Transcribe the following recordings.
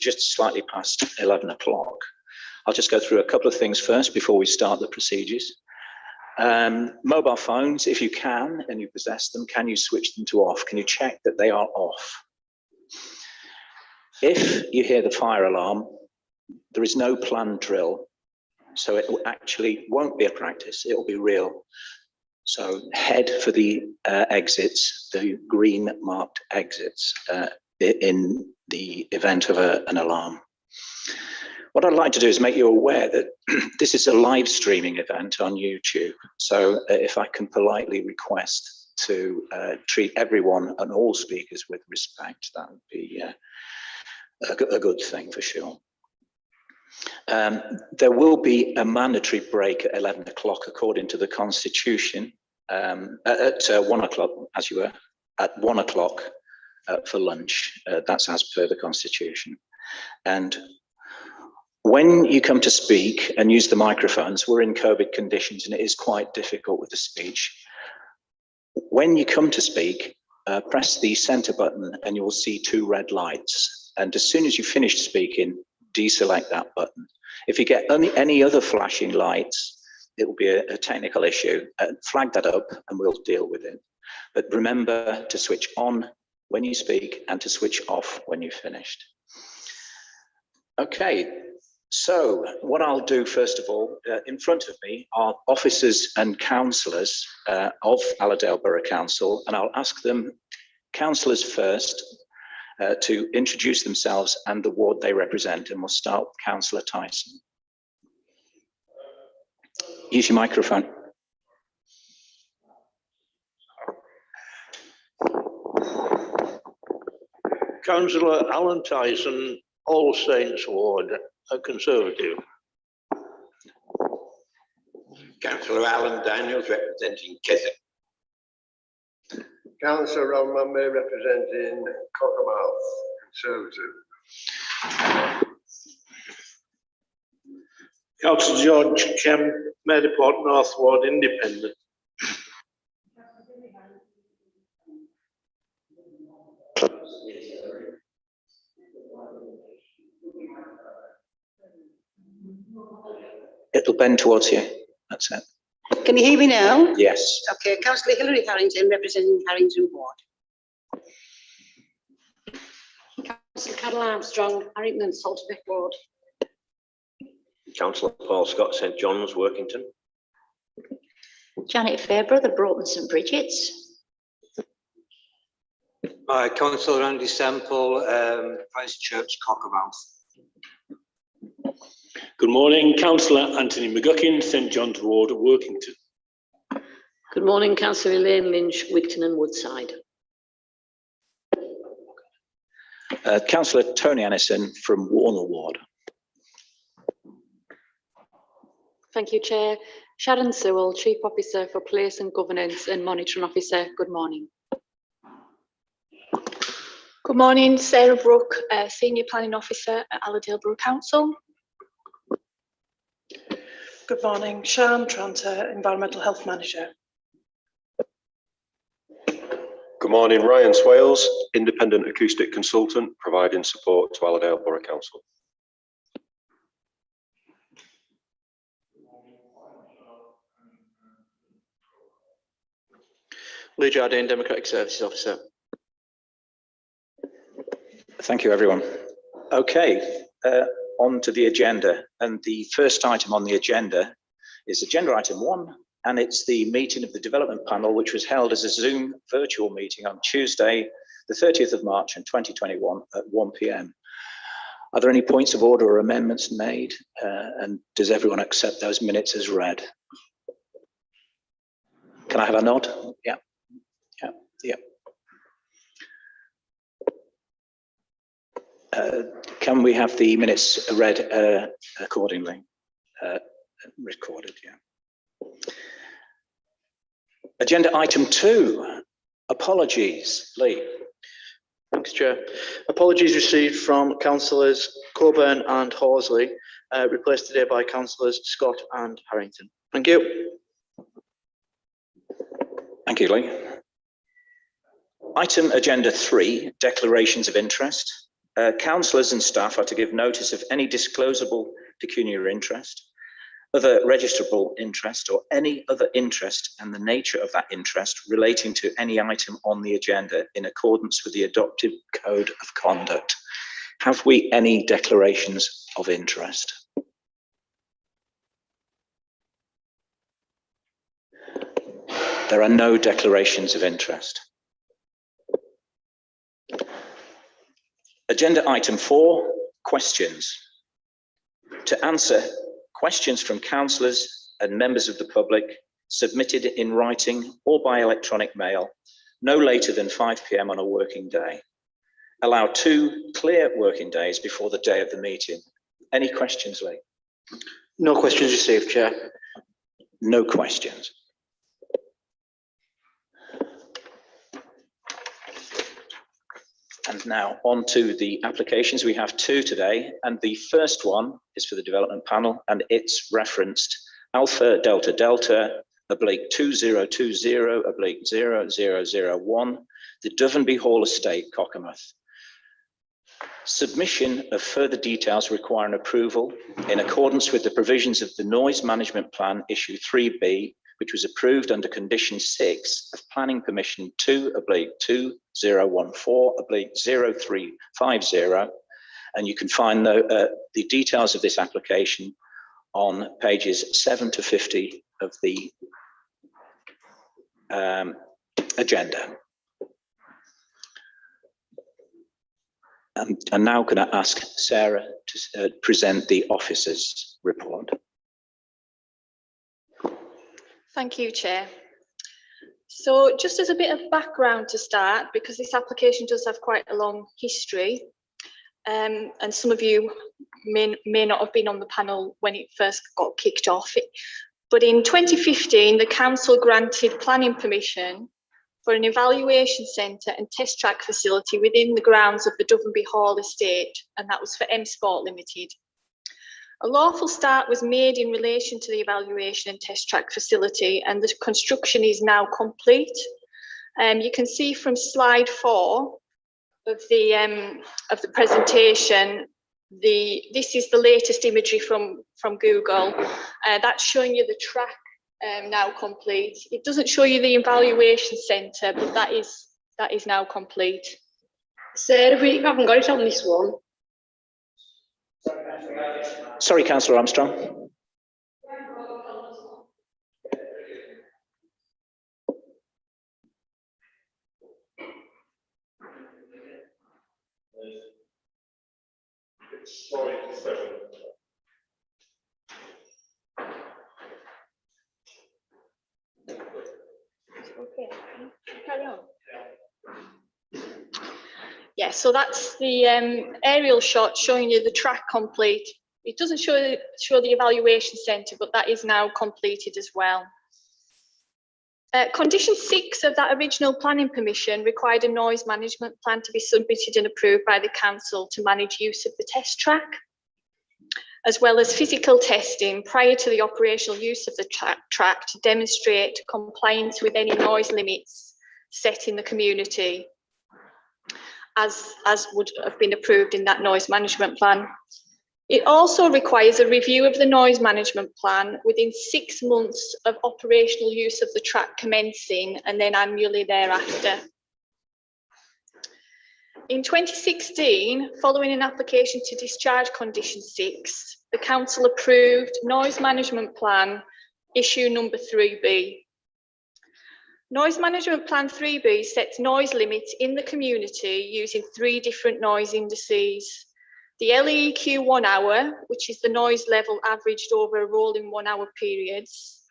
just slightly past 11 o'clock. I'll just go through a couple of things first before we start the procedures. Mobile phones, if you can, and you possess them, can you switch them to off? Can you check that they are off? If you hear the fire alarm, there is no planned drill, so it actually won't be a practice, it will be real. So head for the exits, the green marked exits in the event of an alarm. What I'd like to do is make you aware that this is a live streaming event on YouTube. So if I can politely request to treat everyone and all speakers with respect, that would be a good thing for sure. There will be a mandatory break at 11 o'clock according to the Constitution, at 1 o'clock, as you were, at 1 o'clock for lunch. That's as per the Constitution. And when you come to speak and use the microphones, we're in COVID conditions and it is quite difficult with the speech. When you come to speak, press the center button and you will see 2 red lights. And as soon as you finish speaking, deselect that button. If you get any other flashing lights, it will be a technical issue. Flag that up and we'll deal with it. But remember to switch on when you speak and to switch off when you've finished. Okay. So what I'll do first of all, in front of me are officers and councillors of Allerdale Borough Council, and I'll ask them, councillors first, to introduce themselves and the ward they represent, and we'll start with Councillor Tyson. Use your microphone. Councillor Alan Tyson, All Saints Ward, a Conservative. Councillor Alan Daniels, representing Keswick. Councillor Ron Mumby, representing Cockermouth, Conservative. Councillor George Kemp, Mediport North Ward, Independent. It'll bend towards you. That's it. Can you hear me now? Yes. Okay, Councillor Hilary Harrington, representing Harrington Ward. Councillor Carol Armstrong, Harrington and Salterbeck Ward. Councillor Paul Scott, St John's, Workington. Janet Fairbrother, Broughton St Bridget's. Councillor Andy Semple, Christchurch, Cockermouth. Good morning, Councillor Anthony McGuckin, St John's Ward, Workington. Good morning, Councillor Elaine Lynch, Wigton and Woodside. Councillor Tony Annison from Warner Ward. Thank you, Chair. Sharon Sewell, Chief Officer for Place and Governance and Monitoring Officer. Good morning. Good morning, Sarah Brooke, Senior Planning Officer at Allerdale Borough Council. Good morning, Sian Tranter, Environmental Health Manager. Good morning, Ryan Swales, Independent Acoustic Consultant, providing support to Allerdale Borough Council. Lee Jardine, Democratic Services Officer. Thank you, everyone. Okay, on to the agenda. And the first item on the agenda is agenda item 1, and it's the meeting of the development panel, which was held as a Zoom virtual meeting on Tuesday, the 30th of March in 2021 at 1 p.m. Are there any points of order or amendments made? And does everyone accept those minutes as read? Can I have a nod? Yeah. Can we have the minutes read accordingly? Recorded, yeah. Agenda item 2, apologies. Lee. Thanks, Chair. Apologies received from Councillors Coburn and Horsley, replaced today by Councillors Scott and Harrington. Thank you. Thank you, Lee. Item agenda 3, declarations of interest. Councillors and staff are to give notice of any disclosable pecuniary interest, other registrable interest, or any other interest and the nature of that interest relating to any item on the agenda in accordance with the adopted code of conduct. Have we any declarations of interest? There are no declarations of interest. Agenda item 4, questions. To answer questions from councillors and members of the public submitted in writing or by electronic mail, no later than 5 p.m. on a working day. Allow 2 clear working days before the day of the meeting. Any questions, Lee? No questions received, Chair. No questions. And now on to the applications. We have 2 today, and the first one is for the development panel, and it's referenced Alpha Delta Delta /2020/0001, the Dovenby Hall Estate, Cockermouth. Submission of further details requiring approval in accordance with the provisions of the Noise Management Plan Issue 3B, which was approved under Condition 6 of Planning Permission 2/2014/0350, and you can find the details of this application on pages 7 to 50 of the agenda. And now can I ask Sarah to present the officers' report? Thank you, Chair. So just as a bit of background to start, because this application does have quite a long history, and some of you may not have been on the panel when it first got kicked off, but in 2015, the council granted planning permission for an evaluation centre and test track facility within the grounds of the Dovenby Hall Estate, and that was for M Sport Limited. A lawful start was made in relation to the evaluation and test track facility, and the construction is now complete. You can see from slide 4 of the presentation, this is the latest imagery from Google. That's showing you the track now complete. It doesn't show you the evaluation centre, but that is now complete. Sarah, we haven't got it on this one. Sorry, Councillor Armstrong. Okay, carry on. Yeah, so that's the aerial shot showing you the track complete. It doesn't show the evaluation centre, but that is now completed as well. Condition 6 of that original planning permission required a noise management plan to be submitted and approved by the council to manage use of the test track, as well as physical testing prior to the operational use of the track to demonstrate compliance with any noise limits set in the community, as would have been approved in that noise management plan. It also requires a review of the noise management plan within 6 months of operational use of the track commencing, and then annually thereafter. In 2016, following an application to discharge Condition 6, the council approved Noise Management Plan Issue number 3B. Noise Management Plan 3B sets noise limits in the community using 3 different noise indices. The LEQ 1 hour, which is the noise level averaged over a rolling 1 hour periods.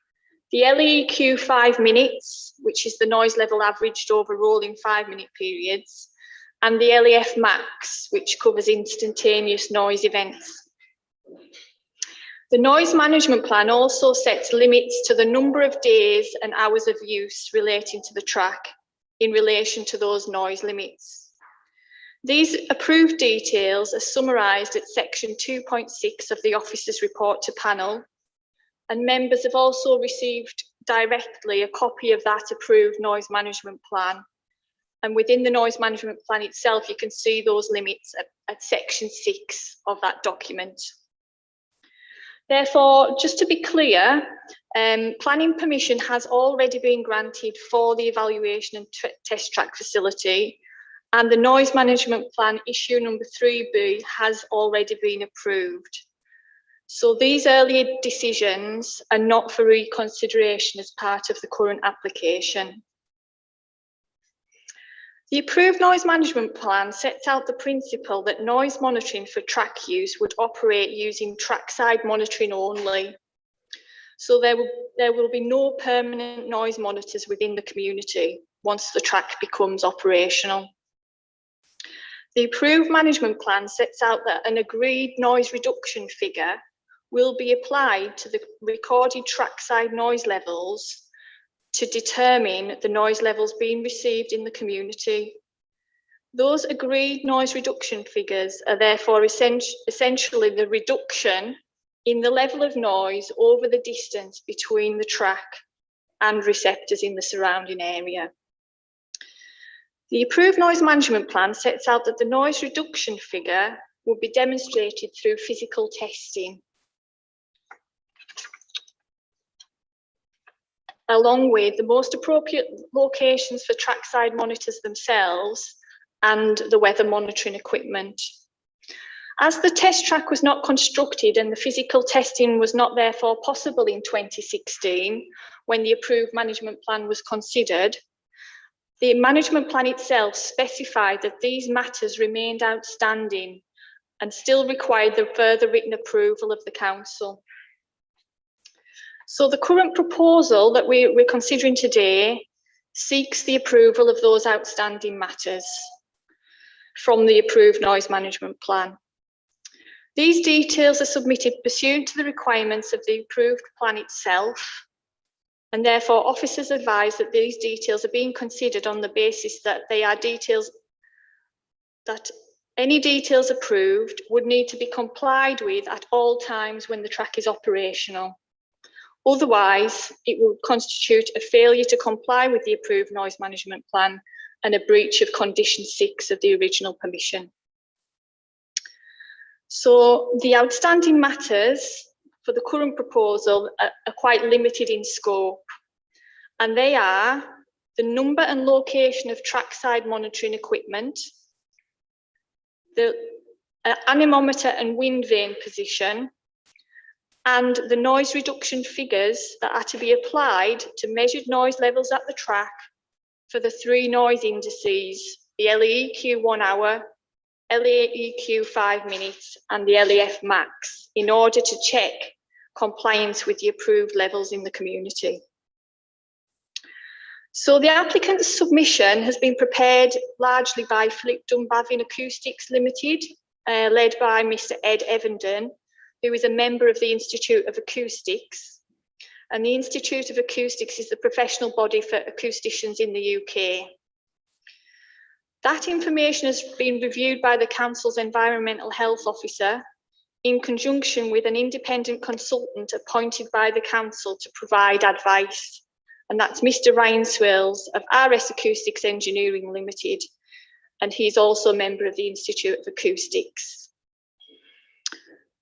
The LEQ 5 minutes, which is the noise level averaged over rolling 5 minute periods. And the LEF max, which covers instantaneous noise events. The noise management plan also sets limits to the number of days and hours of use relating to the track in relation to those noise limits. These approved details are summarised at section 2.6 of the officer's report to panel, and members have also received directly a copy of that approved noise management plan. And within the noise management plan itself, you can see those limits at section 6 of that document. Therefore, just to be clear, planning permission has already been granted for the evaluation and test track facility, and the noise management plan issue number 3B has already been approved. So these earlier decisions are not for reconsideration as part of the current application. The approved noise management plan sets out the principle that noise monitoring for track use would operate using trackside monitoring only. So there will be no permanent noise monitors within the community once the track becomes operational. The approved management plan sets out that an agreed noise reduction figure will be applied to the recorded trackside noise levels to determine the noise levels being received in the community. Those agreed noise reduction figures are therefore essentially the reduction in the level of noise over the distance between the track and receptors in the surrounding area. The approved noise management plan sets out that the noise reduction figure will be demonstrated through physical testing, along with the most appropriate locations for trackside monitors themselves and the weather monitoring equipment. As the test track was not constructed and the physical testing was not therefore possible in 2016, when the approved management plan was considered, the management plan itself specified that these matters remained outstanding and still required the further written approval of the council. So the current proposal that we're considering today seeks the approval of those outstanding matters from the approved noise management plan. These details are submitted pursuant to the requirements of the approved plan itself, and therefore officers advise that these details are being considered on the basis that they are details that any details approved would need to be complied with at all times when the track is operational. Otherwise, it would constitute a failure to comply with the approved noise management plan and a breach of condition 6 of the original permission. So the outstanding matters for the current proposal are quite limited in scope, and they are the number and location of trackside monitoring equipment, the anemometer and wind vane position, and the noise reduction figures that are to be applied to measured noise levels at the track for the 3 noise indices, the LEEQ 1 hour, LEEQ 5 minutes, and the LEF max, in order to check compliance with the approved levels in the community. So the applicant's submission has been prepared largely by Philip Dunbavin Acoustics Limited, led by Mr. Ed Evenden, who is a member of the Institute of Acoustics. And the Institute of Acoustics is the professional body for acousticians in the UK. That information has been reviewed by the Council's Environmental Health Officer in conjunction with an independent consultant appointed by the Council to provide advice. And that's Mr. Ryan Swales of RS Acoustics Engineering Limited. And he's also a member of the Institute of Acoustics.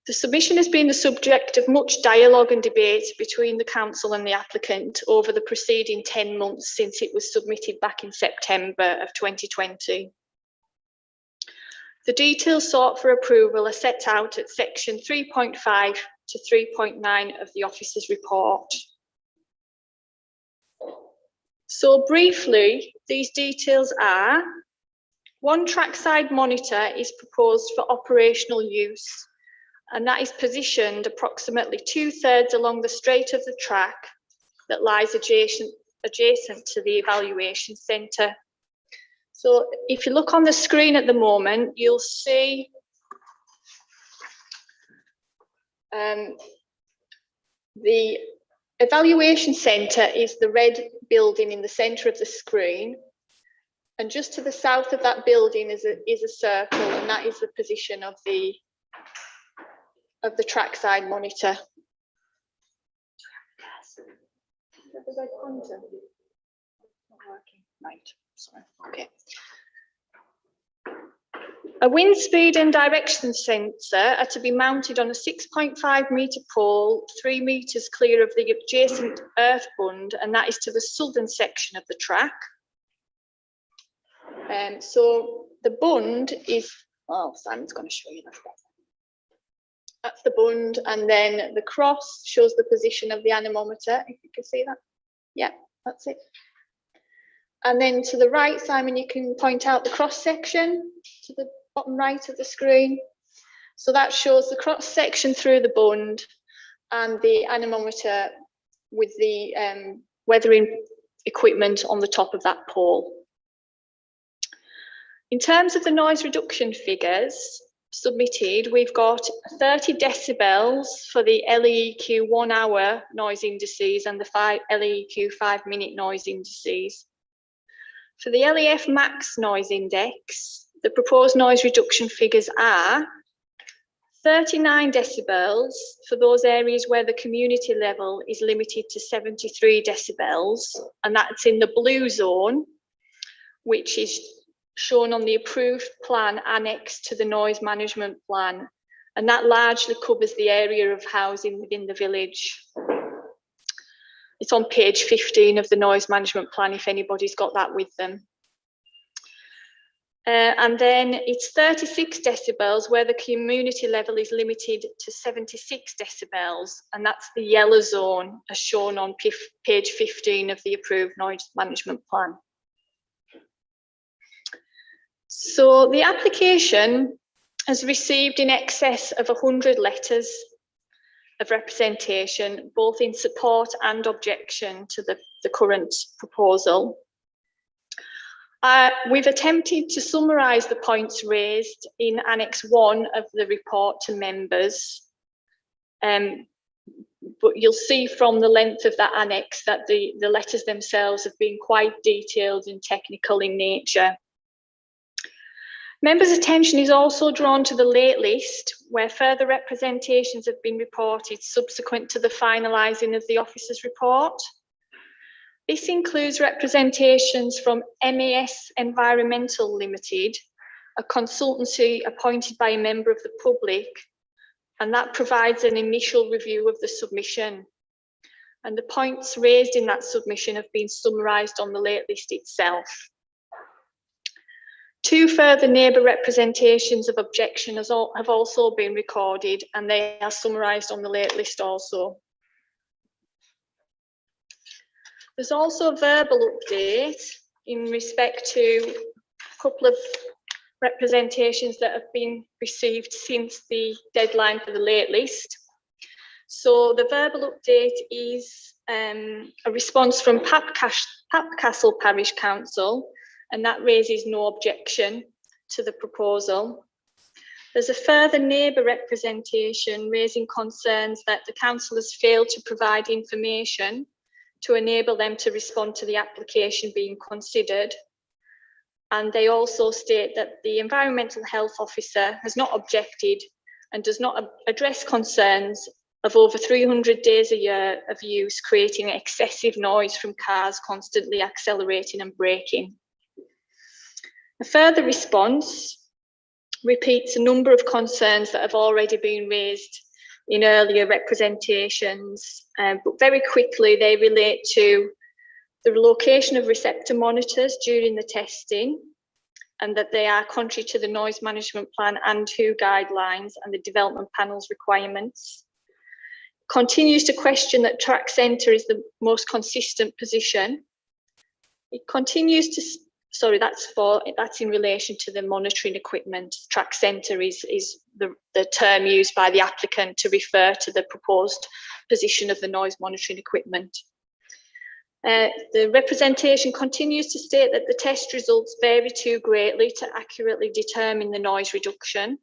The submission has been the subject of much dialogue and debate between the Council and the applicant over the preceding 10 months since it was submitted back in September of 2020. The details sought for approval are set out at section 3.5 to 3.9 of the officer's report. So briefly, these details are: 1 trackside monitor is proposed for operational use, and that is positioned approximately 2/3 along the straight of the track that lies adjacent to the evaluation centre. So if you look on the screen at the moment, you'll see the evaluation centre is the red building in the centre of the screen, and just to the south of that building is a circle, and that is the position of the trackside monitor. Right. Sorry, okay. A wind speed and direction sensor are to be mounted on a 6.5 metre pole, 3 metres clear of the adjacent earth bund, and that is to the southern section of the track. So the bund is, well, Simon's going to show you that. That's the bund, and then the cross shows the position of the anemometer, if you can see that. Yeah, that's it. And then to the right, Simon, you can point out the cross section to the bottom right of the screen. So that shows the cross section through the bund and the anemometer with the weathering equipment on the top of that pole. In terms of the noise reduction figures submitted, we've got 30 decibels for the LEQ 1 hour noise indices and the LEQ 5 minute noise indices. For the LEF max noise index, the proposed noise reduction figures are 39 decibels for those areas where the community level is limited to 73 decibels, and that's in the blue zone, which is shown on the approved plan annexed to the noise management plan, and that largely covers the area of housing within the village. It's on page 15 of the noise management plan if anybody's got that with them. And then it's 36 decibels where the community level is limited to 76 decibels, and that's the yellow zone as shown on page 15 of the approved noise management plan. So the application has received in excess of 100 letters of representation, both in support and objection to the current proposal. We've attempted to summarise the points raised in Annex 1 of the report to members, but you'll see from the length of that annex that the letters themselves have been quite detailed and technical in nature. Members' attention is also drawn to the late list, where further representations have been reported subsequent to the finalising of the officer's report. This includes representations from MAS Environmental Limited, a consultancy appointed by a member of the public, and that provides an initial review of the submission. And the points raised in that submission have been summarised on the late list itself. 2 further neighbour representations of objection have also been recorded, and they are summarised on the late list also. There's also a verbal update in respect to a couple of representations that have been received since the deadline for the late list. So the verbal update is a response from Papcastle Parish Council, and that raises no objection to the proposal. There's a further neighbour representation raising concerns that the council has failed to provide information to enable them to respond to the application being considered. And they also state that the Environmental Health Officer has not objected and does not address concerns of over 300 days a year of use creating excessive noise from cars constantly accelerating and braking. A further response repeats a number of concerns that have already been raised in earlier representations, but very quickly they relate to the location of receptor monitors during the testing, and that they are contrary to the noise management plan and WHO guidelines and the development panel's requirements. Continues to question that track centre is the most consistent position. It continues to, sorry, that's in relation to the monitoring equipment. Track centre is the term used by the applicant to refer to the proposed position of the noise monitoring equipment. The representation continues to state that the test results vary too greatly to accurately determine the noise reduction.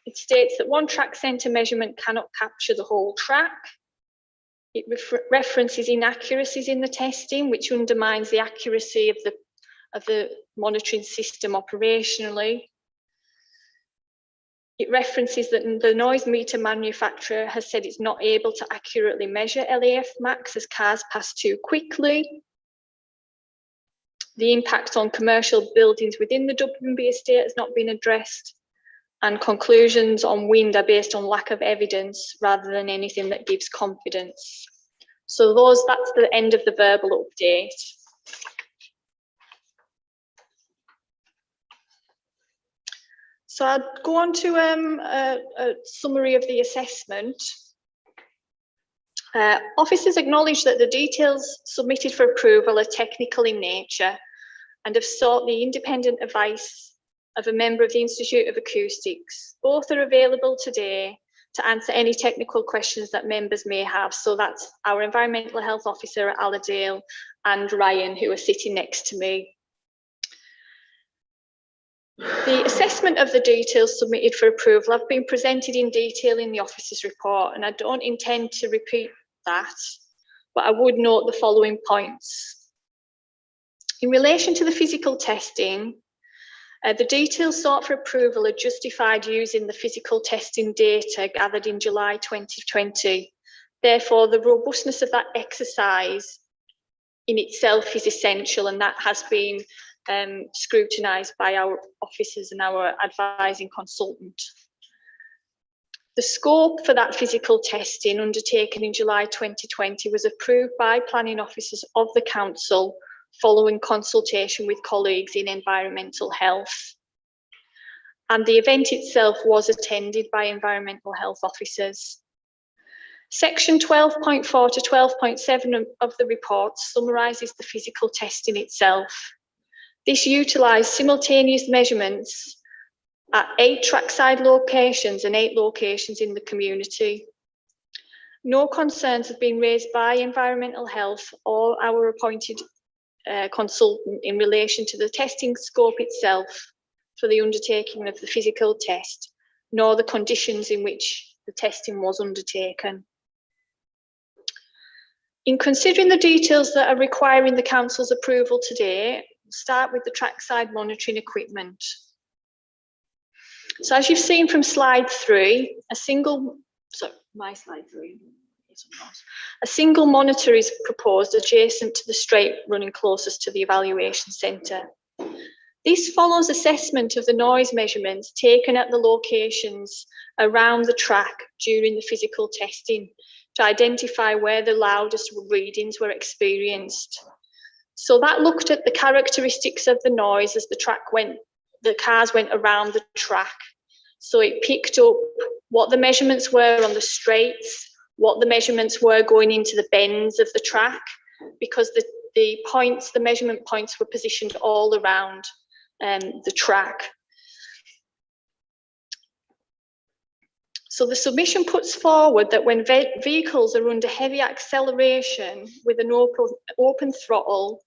It states that one track centre measurement cannot capture the whole track. It references inaccuracies in the testing, which undermines the accuracy of the monitoring system operationally. It references that the noise meter manufacturer has said it's not able to accurately measure LAF max as cars pass too quickly. The impact on commercial buildings within the WB estate has not been addressed, and conclusions on wind are based on lack of evidence rather than anything that gives confidence. So that's the end of the verbal update. So I'll go on to a summary of the assessment. Officers acknowledge that the details submitted for approval are technical in nature and have sought the independent advice of a member of the Institute of Acoustics. Both are available today to answer any technical questions that members may have. So that's our Environmental Health Officer at Allerdale and Ryan, who are sitting next to me. The assessment of the details submitted for approval have been presented in detail in the officer's report, and I don't intend to repeat that, but I would note the following points. In relation to the physical testing, the details sought for approval are justified using the physical testing data gathered in July 2020. Therefore, the robustness of that exercise in itself is essential, and that has been scrutinised by our officers and our advising consultant. The scope for that physical testing undertaken in July 2020 was approved by planning officers of the council following consultation with colleagues in environmental health. And the event itself was attended by environmental health officers. Section 12.4 to 12.7 of the report summarises the physical testing itself. This utilised simultaneous measurements at 8 trackside locations and 8 locations in the community. No concerns have been raised by environmental health or our appointed consultant in relation to the testing scope itself for the undertaking of the physical test, nor the conditions in which the testing was undertaken. In considering the details that are requiring the council's approval today, we'll start with the trackside monitoring equipment. So as you've seen from slide 3, a single monitor is proposed adjacent to the straight running closest to the evaluation centre. This follows assessment of the noise measurements taken at the locations around the track during the physical testing to identify where the loudest readings were experienced. So that looked at the characteristics of the noise as the cars went around the track. So it picked up what the measurements were on the straights, what the measurements were going into the bends of the track, because the measurement points were positioned all around the track. So the submission puts forward that when vehicles are under heavy acceleration with an open throttle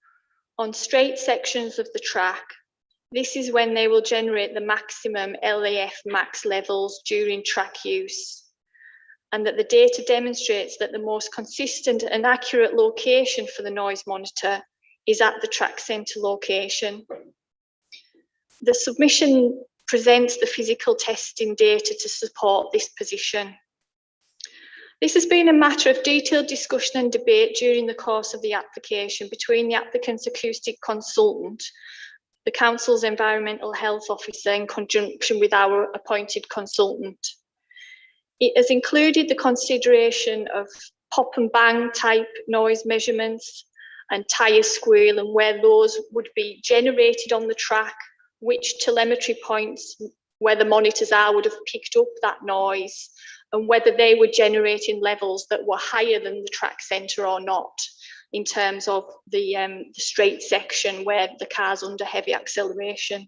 on straight sections of the track, this is when they will generate the maximum LAF max levels during track use, and that the data demonstrates that the most consistent and accurate location for the noise monitor is at the track centre location. The submission presents the physical testing data to support this position. This has been a matter of detailed discussion and debate during the course of the application between the applicant's acoustic consultant, the council's environmental health officer, in conjunction with our appointed consultant. It has included the consideration of pop and bang type noise measurements and tyre squeal, and where those would be generated on the track, which telemetry points where the monitors are would have picked up that noise, and whether they were generating levels that were higher than the track centre or not, in terms of the straight section where the car's under heavy acceleration.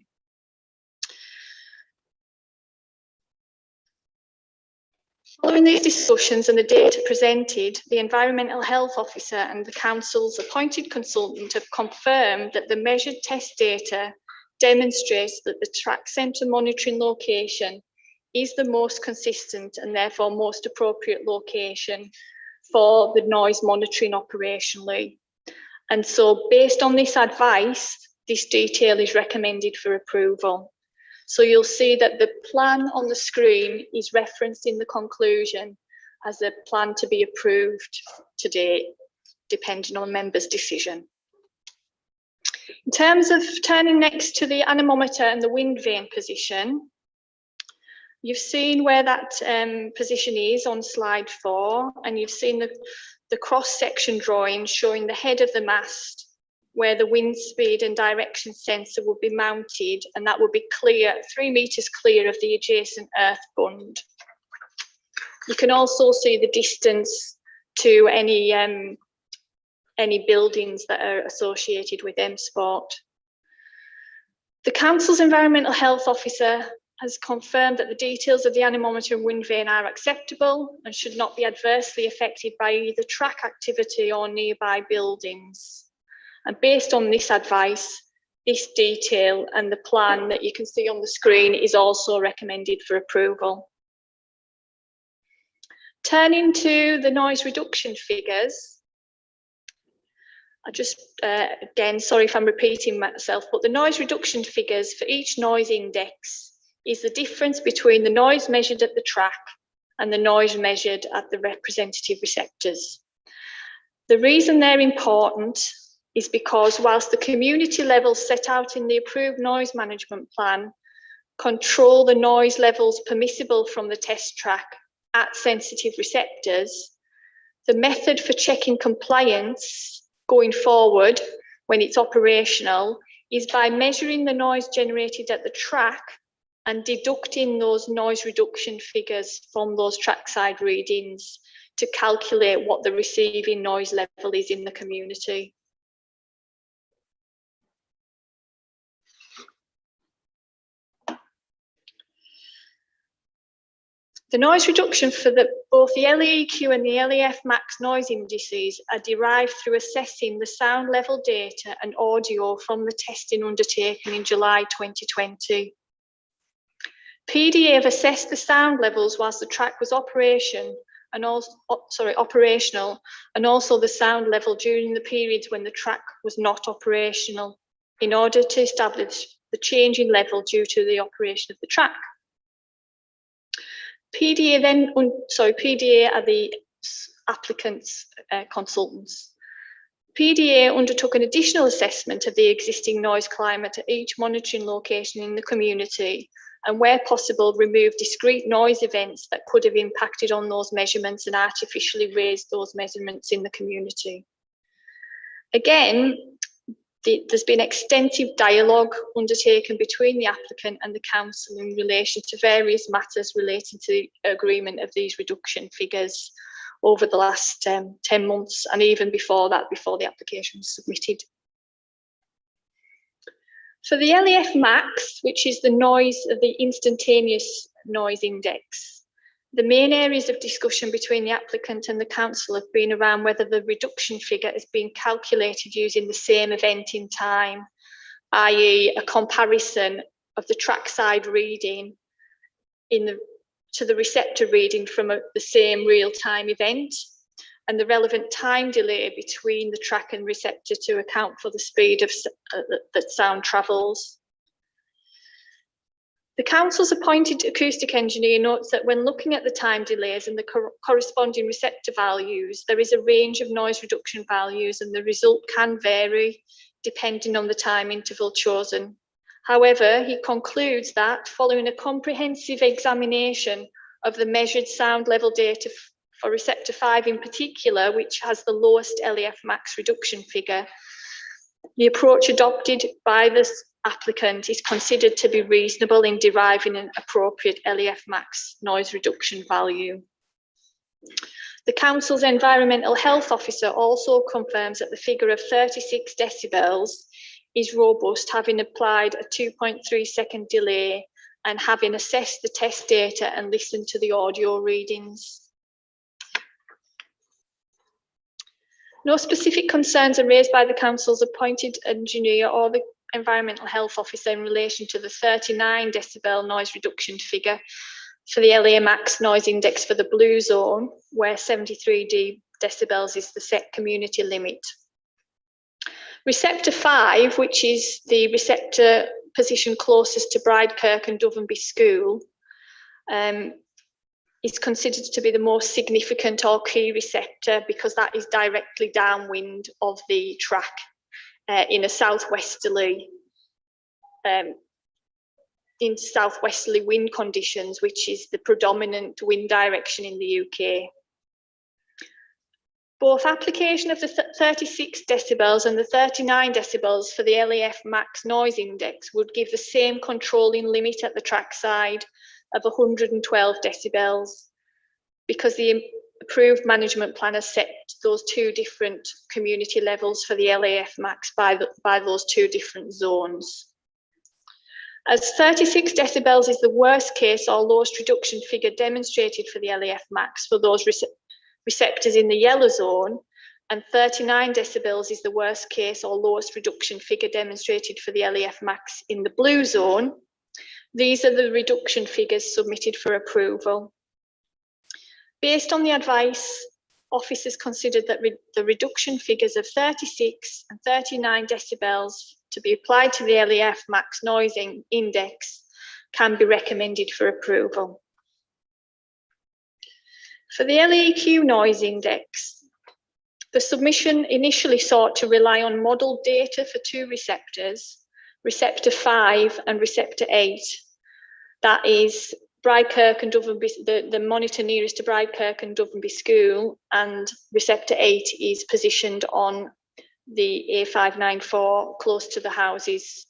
Following these discussions and the data presented, the Environmental Health Officer and the Council's appointed consultant have confirmed that the measured test data demonstrates that the track centre monitoring location is the most consistent and therefore most appropriate location for the noise monitoring operationally. And so based on this advice, this detail is recommended for approval. So you'll see that the plan on the screen is referenced in the conclusion as a plan to be approved today, depending on members' decision. In terms of turning next to the anemometer and the wind vane position, you've seen where that position is on slide 4, and you've seen the cross-section drawing showing the head of the mast where the wind speed and direction sensor would be mounted, and that would be clear, 3 meters clear of the adjacent earth bund. You can also see the distance to any buildings that are associated with M-Sport. The Council's Environmental Health Officer has confirmed that the details of the anemometer and wind vane are acceptable and should not be adversely affected by either track activity or nearby buildings. And based on this advice, this detail and the plan that you can see on the screen is also recommended for approval. Turning to the noise reduction figures, I just, again, sorry if I'm repeating myself, but the noise reduction figures for each noise index is the difference between the noise measured at the track and the noise measured at the representative receptors. The reason they're important is because whilst the community levels set out in the approved noise management plan control the noise levels permissible from the test track at sensitive receptors, the method for checking compliance going forward when it's operational is by measuring the noise generated at the track and deducting those noise reduction figures from those trackside readings to calculate what the receiving noise level is in the community. The noise reduction for both the LEQ and the LEF max noise indices are derived through assessing the sound level data and audio from the testing undertaken in July 2020. PDA have assessed the sound levels whilst the track was operational, and also the sound level during the periods when the track was not operational, in order to establish the change in level due to the operation of the track. PDA are the applicant's consultants. PDA undertook an additional assessment of the existing noise climate at each monitoring location in the community, and where possible, remove discrete noise events that could have impacted on those measurements and artificially raised those measurements in the community. Again, there's been extensive dialogue undertaken between the applicant and the council in relation to various matters relating to the agreement of these reduction figures over the last 10 months, and even before that, before the application was submitted. For the LEF max, which is the noise of the instantaneous noise index, the main areas of discussion between the applicant and the council have been around whether the reduction figure has been calculated using the same event in time, i.e. a comparison of the trackside reading to the receptor reading from the same real-time event, and the relevant time delay between the track and receptor to account for the speed of that sound travels. The council's appointed acoustic engineer notes that when looking at the time delays and the corresponding receptor values, there is a range of noise reduction values, and the result can vary depending on the time interval chosen. However, he concludes that following a comprehensive examination of the measured sound level data for receptor 5 in particular, which has the lowest LEF max reduction figure, the approach adopted by this applicant is considered to be reasonable in deriving an appropriate LEF max noise reduction value. The council's environmental health officer also confirms that the figure of 36 decibels is robust, having applied a 2.3 second delay and having assessed the test data and listened to the audio readings. No specific concerns are raised by the council's appointed engineer or the environmental health officer in relation to the 39 decibel noise reduction figure for the LA max noise index for the blue zone, where 73 decibels is the set community limit. Receptor 5, which is the receptor position closest to Bridekirk and Dovenby School is considered to be the most significant or key receptor because that is directly downwind of the track in southwesterly wind conditions, which is the predominant wind direction in the UK. Both application of the 36 decibels and the 39 decibels for the LAF max noise index would give the same controlling limit at the trackside of 112 decibels because the approved management plan has set those two different community levels for the LAF max by those two different zones. As 36 decibels is the worst case or lowest reduction figure demonstrated for the LAF max for those receptors in the yellow zone, and 39 decibels is the worst case or lowest reduction figure demonstrated for the LAF max in the blue zone. These are the reduction figures submitted for approval. Based on the advice, officers considered that the reduction figures of 36 and 39 decibels to be applied to the LAF max noise index can be recommended for approval. For the LAEQ noise index, the submission initially sought to rely on modelled data for two receptors, Receptor 5 and Receptor 8. That is Bridekirk and Dovenby, the monitor nearest to Bridekirk and Dovenby School, and Receptor 8 is positioned on the A594 close to the houses,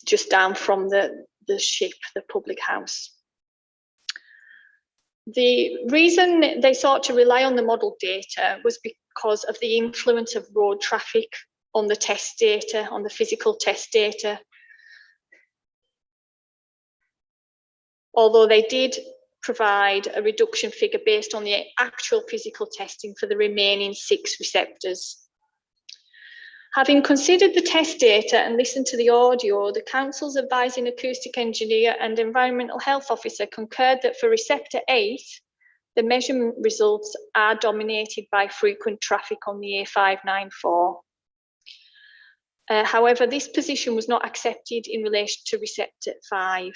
just down from the ship, the public house. The reason they sought to rely on the model data was because of the influence of road traffic on the test data, on the physical test data. Although they did provide a reduction figure based on the actual physical testing for the remaining 6 receptors. Having considered the test data and listened to the audio, the Council's advising acoustic engineer and environmental health officer concurred that for Receptor 8, the measurement results are dominated by frequent traffic on the A594. However, this position was not accepted in relation to Receptor 5.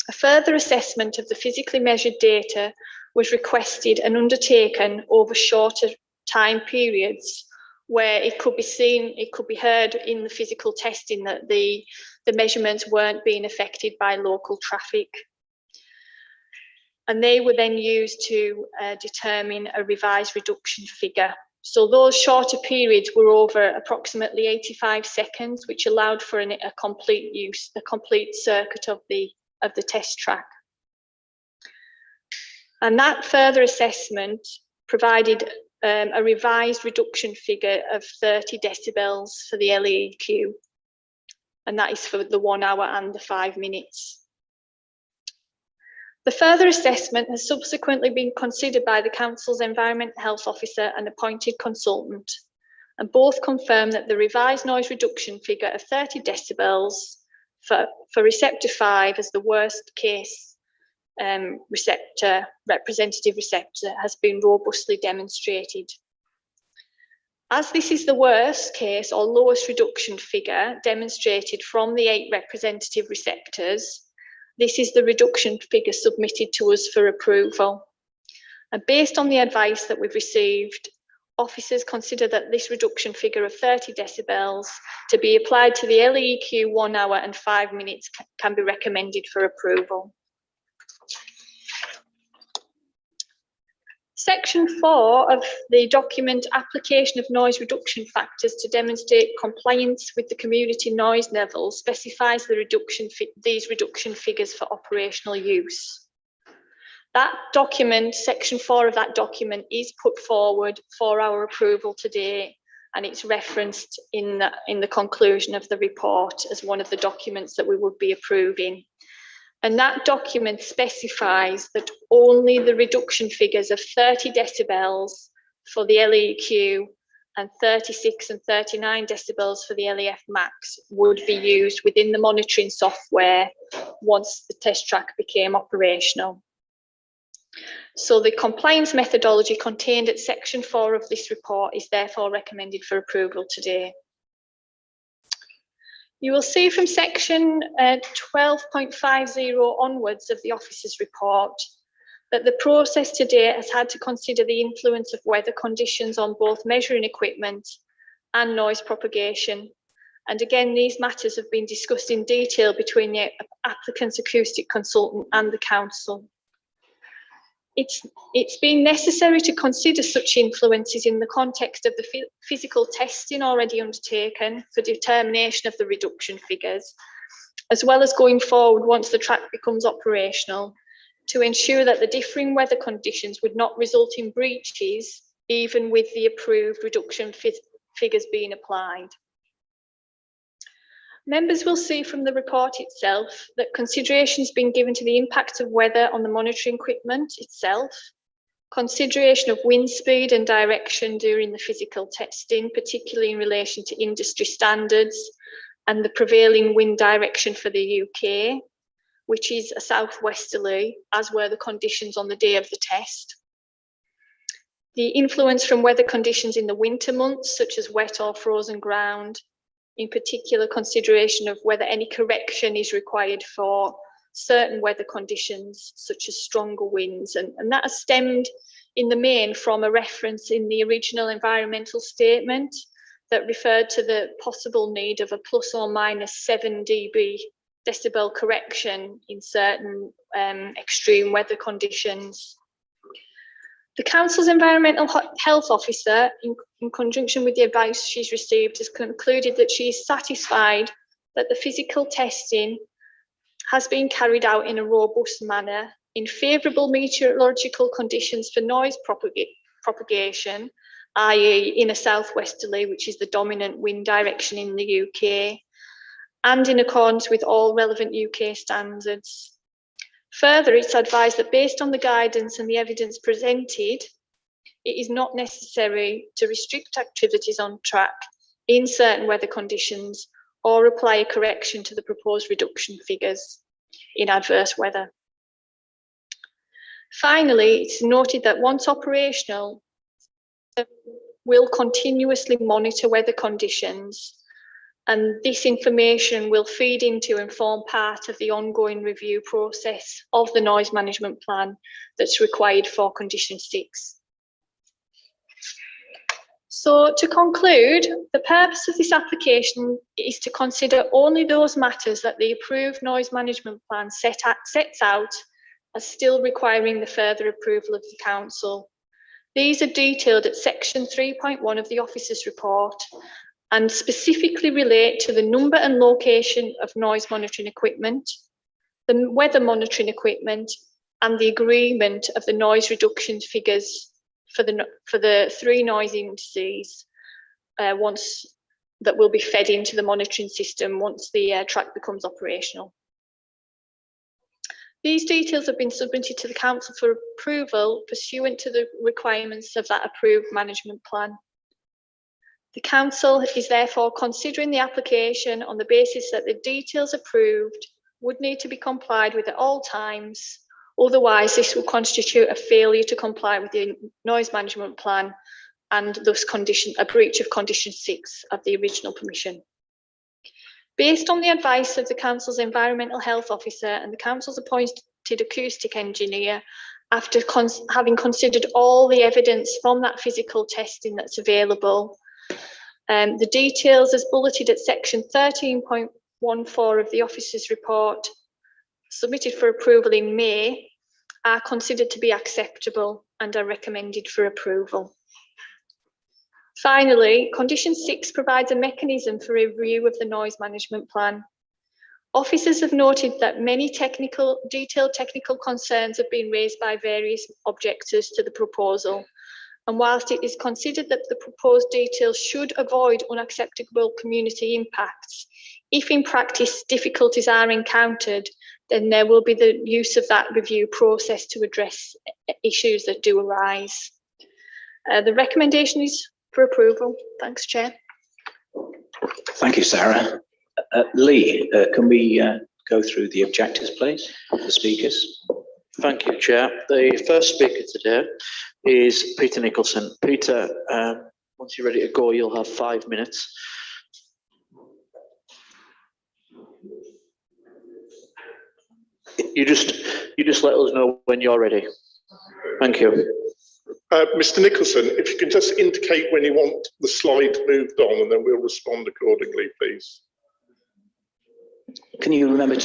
A further assessment of the physically measured data was requested and undertaken over shorter time periods, where it could be seen, it could be heard in the physical testing that the measurements weren't being affected by local traffic. And they were then used to determine a revised reduction figure. So those shorter periods were over approximately 85 seconds, which allowed for a complete circuit of the test track. And that further assessment provided a revised reduction figure of 30 decibels for the LAEQ, and that is for the 1 hour and the 5 minutes. The further assessment has subsequently been considered by the Council's Environmental Health Officer and appointed consultant, and both confirm that the revised noise reduction figure of 30 decibels for Receptor 5 as the worst case representative receptor has been robustly demonstrated. As this is the worst case or lowest reduction figure demonstrated from the 8 representative receptors, this is the reduction figure submitted to us for approval. And based on the advice that we've received, officers consider that this reduction figure of 30 decibels to be applied to the LAEQ 1 hour and 5 minutes can be recommended for approval. Section 4 of the document Application of Noise Reduction Factors to Demonstrate Compliance with the Community Noise Level specifies these reduction figures for operational use. That document, Section 4 of that document, is put forward for our approval today, and it's referenced in the conclusion of the report as one of the documents that we would be approving. And that document specifies that only the reduction figures of 30 decibels for the LAEQ and 36 and 39 decibels for the LAF max would be used within the monitoring software once the test track became operational. So the compliance methodology contained at Section 4 of this report is therefore recommended for approval today. You will see from section 12.50 onwards of the officer's report that the process to date has had to consider the influence of weather conditions on both measuring equipment and noise propagation. And again, these matters have been discussed in detail between the applicant's acoustic consultant and the council. It's been necessary to consider such influences in the context of the physical testing already undertaken for determination of the reduction figures, as well as going forward once the track becomes operational, to ensure that the differing weather conditions would not result in breaches, even with the approved reduction figures being applied. Members will see from the report itself that consideration has been given to the impact of weather on the monitoring equipment itself, consideration of wind speed and direction during the physical testing, particularly in relation to industry standards and the prevailing wind direction for the UK, which is a southwesterly, as were the conditions on the day of the test. The influence from weather conditions in the winter months, such as wet or frozen ground, in particular consideration of whether any correction is required for certain weather conditions, such as stronger winds. And that has stemmed in the main from a reference in the original environmental statement that referred to the possible need of a plus or minus 7 decibel correction in certain extreme weather conditions. The council's environmental health officer, in conjunction with the advice she's received, has concluded that she is satisfied that the physical testing has been carried out in a robust manner in favourable meteorological conditions for noise propagation, i.e. in a southwesterly, which is the dominant wind direction in the UK, and in accordance with all relevant UK standards. Further, it's advised that based on the guidance and the evidence presented, it is not necessary to restrict activities on track in certain weather conditions or apply a correction to the proposed reduction figures in adverse weather. Finally, it's noted that once operational, will continuously monitor weather conditions, and this information will feed into and form part of the ongoing review process of the noise management plan that's required for condition 6. So to conclude, the purpose of this application is to consider only those matters that the approved noise management plan sets out as still requiring the further approval of the council. These are detailed at section 3.1 of the officer's report and specifically relate to the number and location of noise monitoring equipment, the weather monitoring equipment, and the agreement of the noise reduction figures for the 3 noise indices that will be fed into the monitoring system once the track becomes operational. These details have been submitted to the council for approval pursuant to the requirements of that approved management plan. The council is therefore considering the application on the basis that the details approved would need to be complied with at all times. Otherwise, this will constitute a failure to comply with the noise management plan and thus a breach of condition 6 of the original permission. Based on the advice of the council's environmental health officer and the council's appointed acoustic engineer, after having considered all the evidence from that physical testing that's available, the details as bulleted at section 13.14 of the officer's report submitted for approval in May are considered to be acceptable and are recommended for approval. Finally, condition 6 provides a mechanism for review of the noise management plan. Officers have noted that many detailed technical concerns have been raised by various objectors to the proposal. And whilst it is considered that the proposed details should avoid unacceptable community impacts, if in practice difficulties are encountered, then there will be the use of that review process to address issues that do arise. The recommendation is for approval. Thanks, Chair. Thank you, Sarah. Lee, can we go through the objectives, please, the speakers? Thank you, Chair. The first speaker today is Peter Nicholson. Peter, once you're ready to go, you'll have 5 minutes. You just let us know when you're ready. Thank you. Mr. Nicholson, if you can just indicate when you want the slide moved on, and then we'll respond accordingly, please. Can you remember?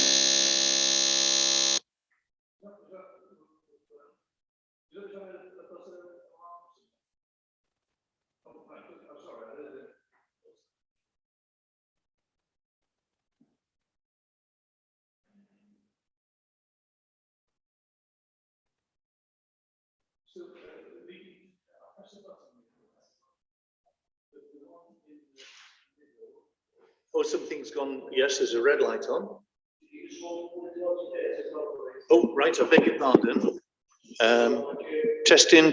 Oh, something's gone. Yes, there's a red light on. Oh, right, I beg your pardon. Testing.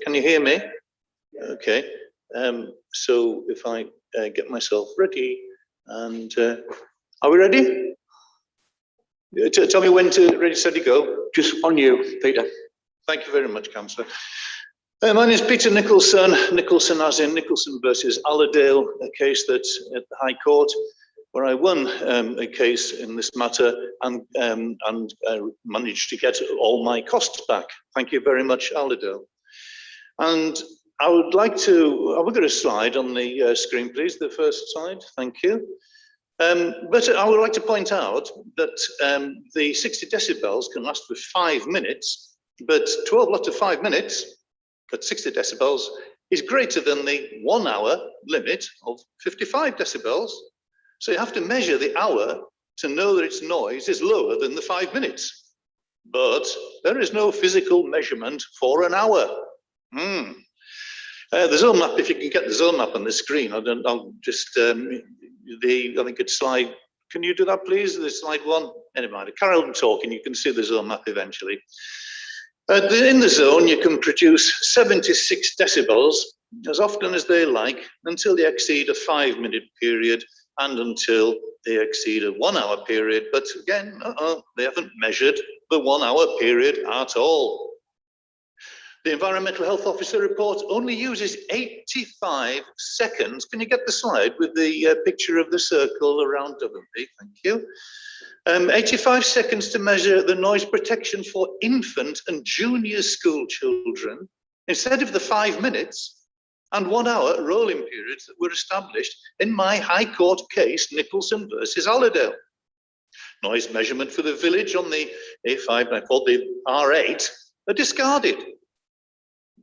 Can you hear me? Okay. So if I get myself ready, and are we ready? Tell me when to ready, steady, go. Just on you, Peter. Thank you very much, Councillor. My name is Peter Nicholson. Nicholson as in Nicholson versus Allerdale, a case that's at the High Court, where I won a case in this matter and managed to get all my costs back. Thank you very much, Allerdale. And I would like to, have we got a slide on the screen, please? The first slide, thank you. But I would like to point out that the 60 decibels can last for 5 minutes, but 12 lots of 5 minutes at 60 decibels is greater than the 1 hour limit of 55 decibels. So you have to measure the hour to know that its noise is lower than the 5 minutes. But there is no physical measurement for an hour. The zone map, if you can get the zone map on the screen, I'll just, I think it's slide, can you do that please? The slide one? Anyway, carry on talking, you can see the zone map eventually. In the zone, you can produce 76 decibels as often as they like until they exceed a 5 minute period and until they exceed a 1 hour period. But again, they haven't measured the 1 hour period at all. The Environmental Health Officer report only uses 85 seconds. Can you get the slide with the picture of the circle around Dublin? Thank you. 85 seconds to measure the noise protection for infant and junior school children instead of the 5 minutes and 1 hour rolling periods that were established in my High Court case, Nicholson versus Allerdale. Noise measurement for the village on the A5, I called the R8, are discarded.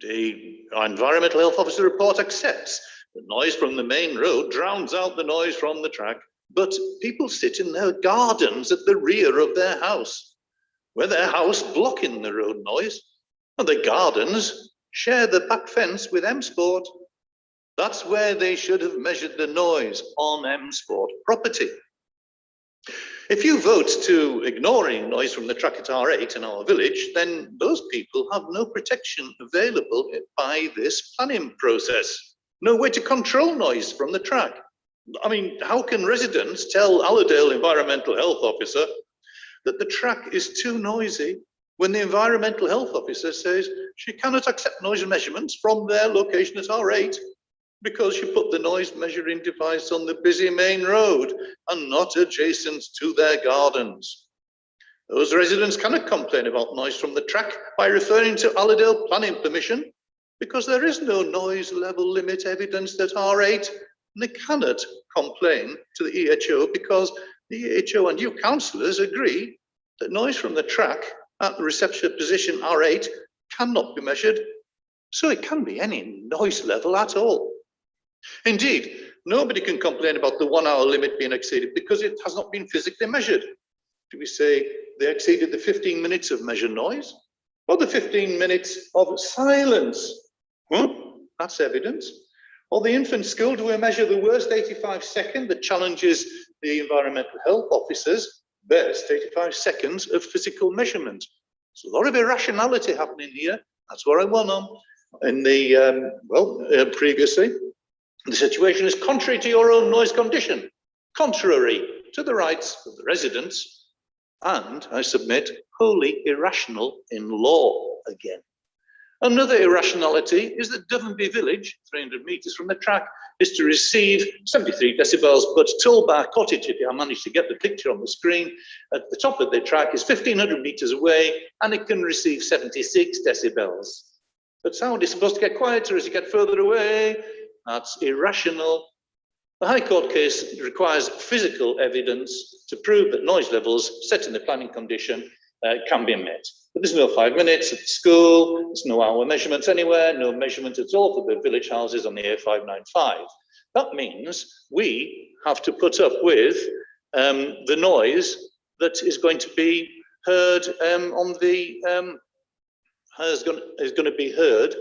The Environmental Health Officer report accepts the noise from the main road drowns out the noise from the track, but people sit in their gardens at the rear of their house, where their house blocking the road noise, and the gardens share the back fence with M Sport. That's where they should have measured the noise, on M Sport property. If you vote to ignoring noise from the track at R8 in our village, then those people have no protection available by this planning process. No way to control noise from the track. I mean, how can residents tell Allerdale Environmental Health Officer that the track is too noisy when the Environmental Health Officer says she cannot accept noise measurements from their location at R8 because she put the noise measuring device on the busy main road and not adjacent to their gardens? Those residents cannot complain about noise from the track by referring to Allerdale planning permission because there is no noise level limit evidence at R8. And they cannot complain to the EHO because the EHO and you councillors agree that noise from the track at the reception position R8 cannot be measured, so it can be any noise level at all. Indeed, nobody can complain about the 1 hour limit being exceeded because it has not been physically measured. Do we say they exceeded the 15 minutes of measured noise or the 15 minutes of silence? That's evidence. Or the infant school, do we measure the worst 85 second that challenges the Environmental Health Officer's best 85 seconds of physical measurement? There's a lot of irrationality happening here. That's what I won on in the, previously. The situation is contrary to your own noise condition, contrary to the rights of the residents, and I submit wholly irrational in law again. Another irrationality is that Devonby Village, 300 metres from the track, is to receive 73 decibels, but Tollbar Cottage, if I manage to get the picture on the screen, at the top of the track is 1,500 metres away, and it can receive 76 decibels. But sound is supposed to get quieter as you get further away. That's irrational. The High Court case requires physical evidence to prove that noise levels set in the planning condition can be met. But there's no 5 minutes at school, there's no hour measurements anywhere, no measurement at all for the village houses on the A595. That means we have to put up with the noise that is going to be heard on the is going to be heard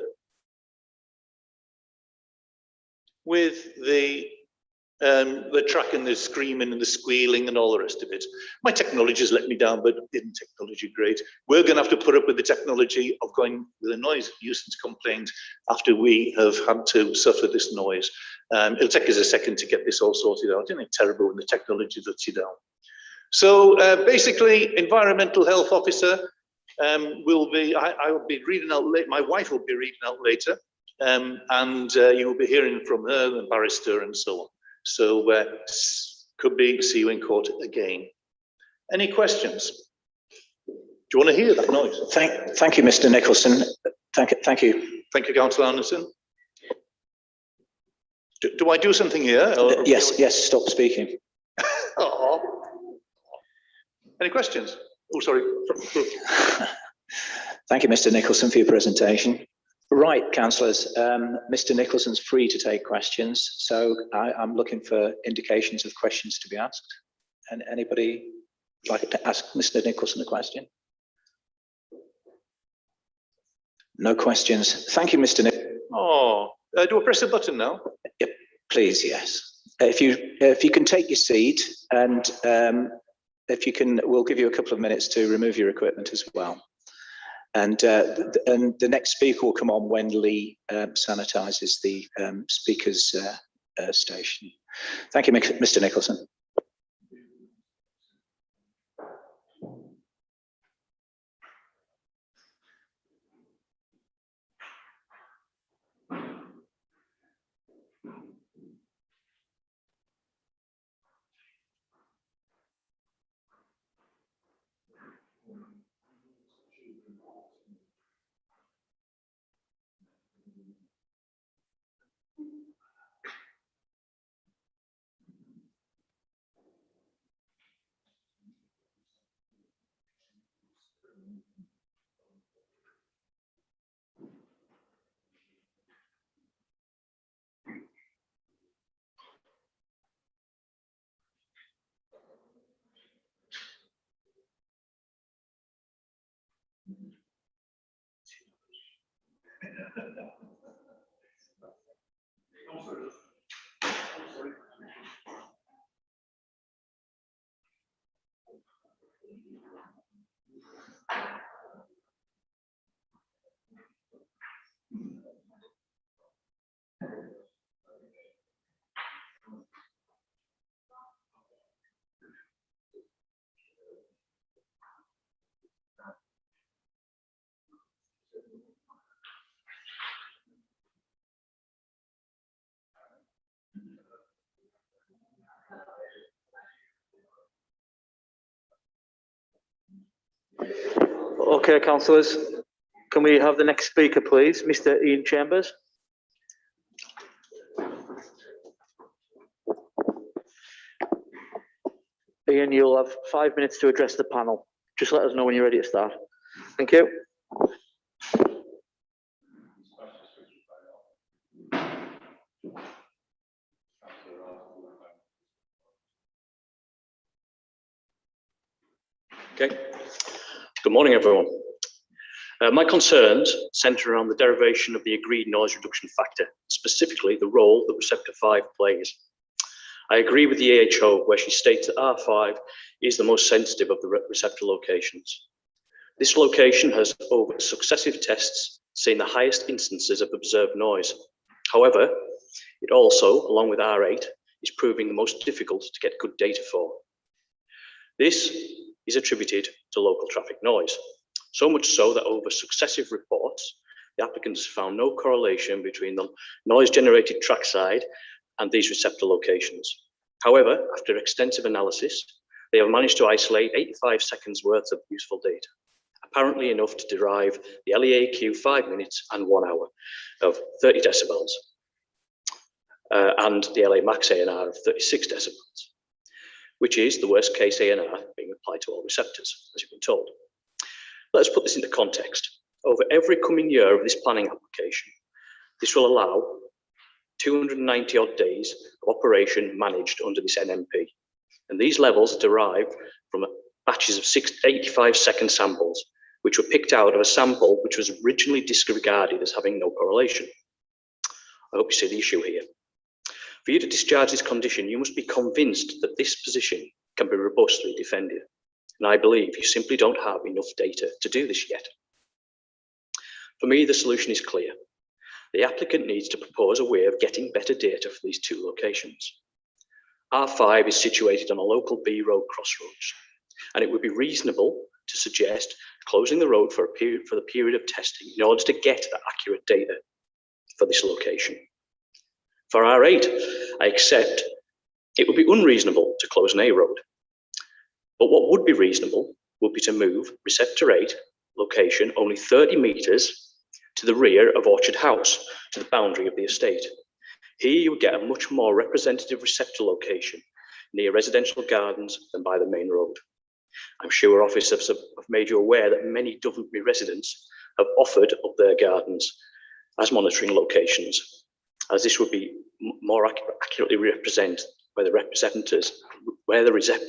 with the track and the screaming and the squealing and all the rest of it. My technology has let me down, but isn't technology great? We're going to have to put up with the technology of going with a noise nuisance complaint after we have had to suffer this noise. It'll take us a second to get this all sorted out. Isn't it terrible when the technology lets you down? So basically, environmental health officer will be, I will be reading out late, my wife will be reading out later, and you will be hearing from her, the barrister and so on. So could be see you in court again. Any questions? Do you want to hear that noise? Thank you, Mr. Nicholson. Thank you. Thank you, Councillor Anderson. Do I do something here? Or Yes, stop speaking. Oh. Any questions? Oh, sorry. Thank you, Mr. Nicholson, for your presentation. Right, councillors, Mr. Nicholson's free to take questions, so I'm looking for indications of questions to be asked. And anybody like to ask Mr. Nicholson a question? No questions. Thank you, Mr. Nicholson. Oh, do I press the button now? Yep, please, yes. If you can take your seat, and if you can, we'll give you a couple of minutes to remove your equipment as well. And the next speaker will come on when Lee sanitises the speaker's station. Thank you, Mr. Nicholson. Okay, councillors, can we have the next speaker, please? Mr. Ian Chambers. Ian, you'll have 5 minutes to address the panel. Just let us know when you're ready to start. Thank you. Okay. Good morning, everyone. My concerns centre around the derivation of the agreed noise reduction factor, specifically the role that Receptor 5 plays. I agree with the AHO where she states that R5 is the most sensitive of the receptor locations. This location has, over successive tests, seen the highest instances of observed noise. However, it also, along with R8, is proving the most difficult to get good data for. This is attributed to local traffic noise, so much so that over successive reports, the applicants found no correlation between the noise generated trackside and these receptor locations. However, after extensive analysis, they have managed to isolate 85 seconds worth of useful data, apparently enough to derive the LEAQ 5 minutes and 1 hour of 30 decibels, and the LA max ANR of 36 decibels, which is the worst case ANR being applied to all receptors, as you've been told. Let's put this into context. Over every coming year of this planning application, this will allow 290 odd days of operation managed under this NMP. And these levels are derived from batches of 85-second samples, which were picked out of a sample which was originally disregarded as having no correlation. I hope you see the issue here. For you to discharge this condition, you must be convinced that this position can be robustly defended. And I believe you simply don't have enough data to do this yet. For me, the solution is clear. The applicant needs to propose a way of getting better data for these two locations. R5 is situated on a local B road crossroads, and it would be reasonable to suggest closing the road for the period of testing in order to get that accurate data for this location. For R8, I accept it would be unreasonable to close an A road, but what would be reasonable would be to move Receptor 8 location only 30 metres to the rear of Orchard House, to the boundary of the estate. Here you would get a much more representative receptor location near residential gardens than by the main road. I'm sure officers have made you aware that many Dovenbury residents have offered up their gardens as monitoring locations, as this would be more accurately represent where the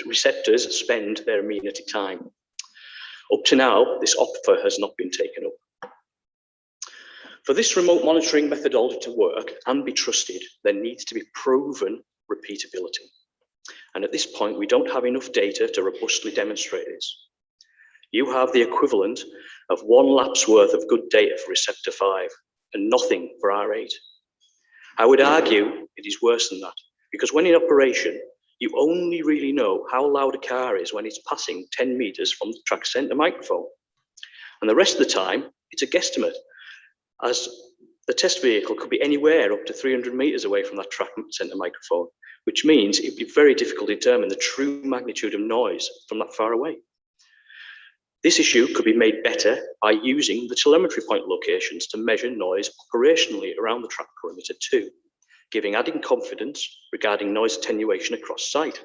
receptors spend their amenity time. Up to now, this offer has not been taken up. For this remote monitoring methodology to work and be trusted, there needs to be proven repeatability. And at this point, we don't have enough data to robustly demonstrate this. You have the equivalent of 1 lap's worth of good data for Receptor 5 and nothing for R8. I would argue it is worse than that, because when in operation, you only really know how loud a car is when it's passing 10 metres from the track centre microphone. And the rest of the time, it's a guesstimate, as the test vehicle could be anywhere up to 300 metres away from that track centre microphone, which means it'd be very difficult to determine the true magnitude of noise from that far away. This issue could be made better by using the telemetry point locations to measure noise operationally around the track perimeter too, giving added confidence regarding noise attenuation across site,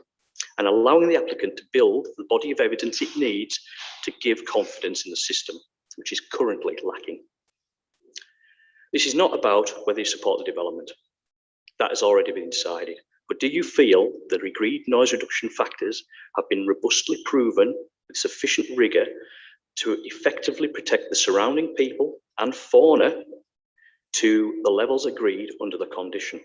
and allowing the applicant to build the body of evidence it needs to give confidence in the system, which is currently lacking. This is not about whether you support the development. That has already been decided. But do you feel that agreed noise reduction factors have been robustly proven with sufficient rigour to effectively protect the surrounding people and fauna to the levels agreed under the condition?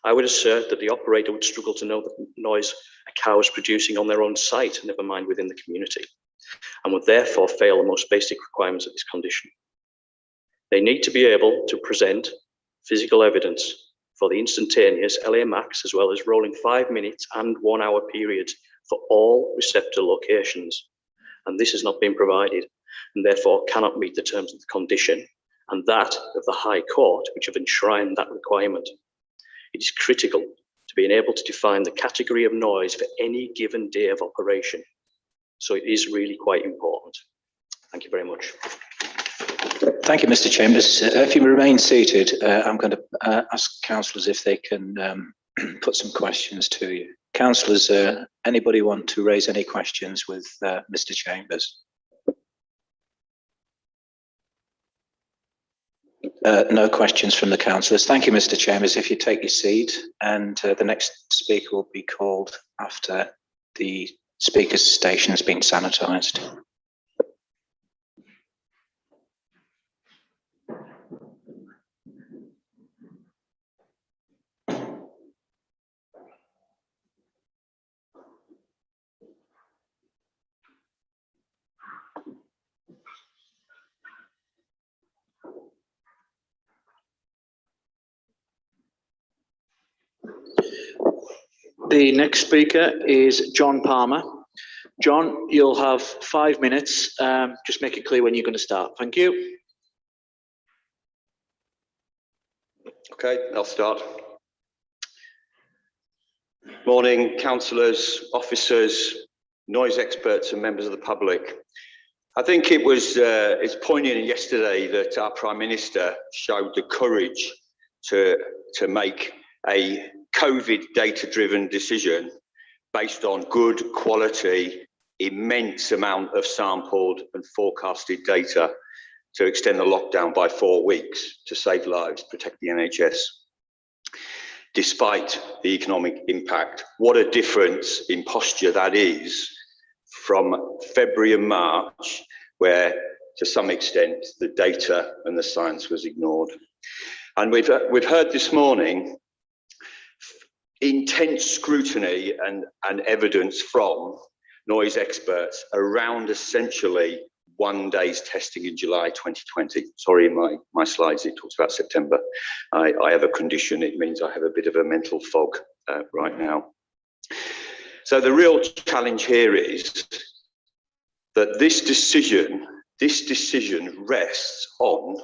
I would assert that the operator would struggle to know the noise a cow is producing on their own site, never mind within the community, and would therefore fail the most basic requirements of this condition. They need to be able to present physical evidence for the instantaneous LA max, as well as rolling 5 minutes and 1 hour periods for all receptor locations. And this has not been provided, and therefore cannot meet the terms of the condition and that of the High Court, which have enshrined that requirement. It is critical to being able to define the category of noise for any given day of operation. So it is really quite important. Thank you very much. Thank you, Mr. Chambers. If you remain seated, I'm going to ask councillors if they can put some questions to you. Councillors, anybody want to raise any questions with Mr. Chambers? No questions from the councillors. Thank you, Mr. Chambers. If you take your seat, and the next speaker will be called after the speaker's station has been sanitised. The next speaker is John Palmer. John, you'll have 5 minutes. Just make it clear when you're going to start. Thank you. Okay, I'll start. Morning, councillors, officers, noise experts and members of the public. I think it's poignant yesterday that our Prime Minister showed the courage to make a COVID data-driven decision based on good quality, immense amount of sampled and forecasted data to extend the lockdown by 4 weeks to save lives, protect the NHS, despite the economic impact. What a difference in posture that is from February and March, where to some extent the data and the science was ignored. And we've heard this morning intense scrutiny and evidence from noise experts around essentially 1 day's testing in July 2020. Sorry, in my slides it talks about September. I have a condition, it means I have a bit of a mental fog right now. So the real challenge here is that this decision rests on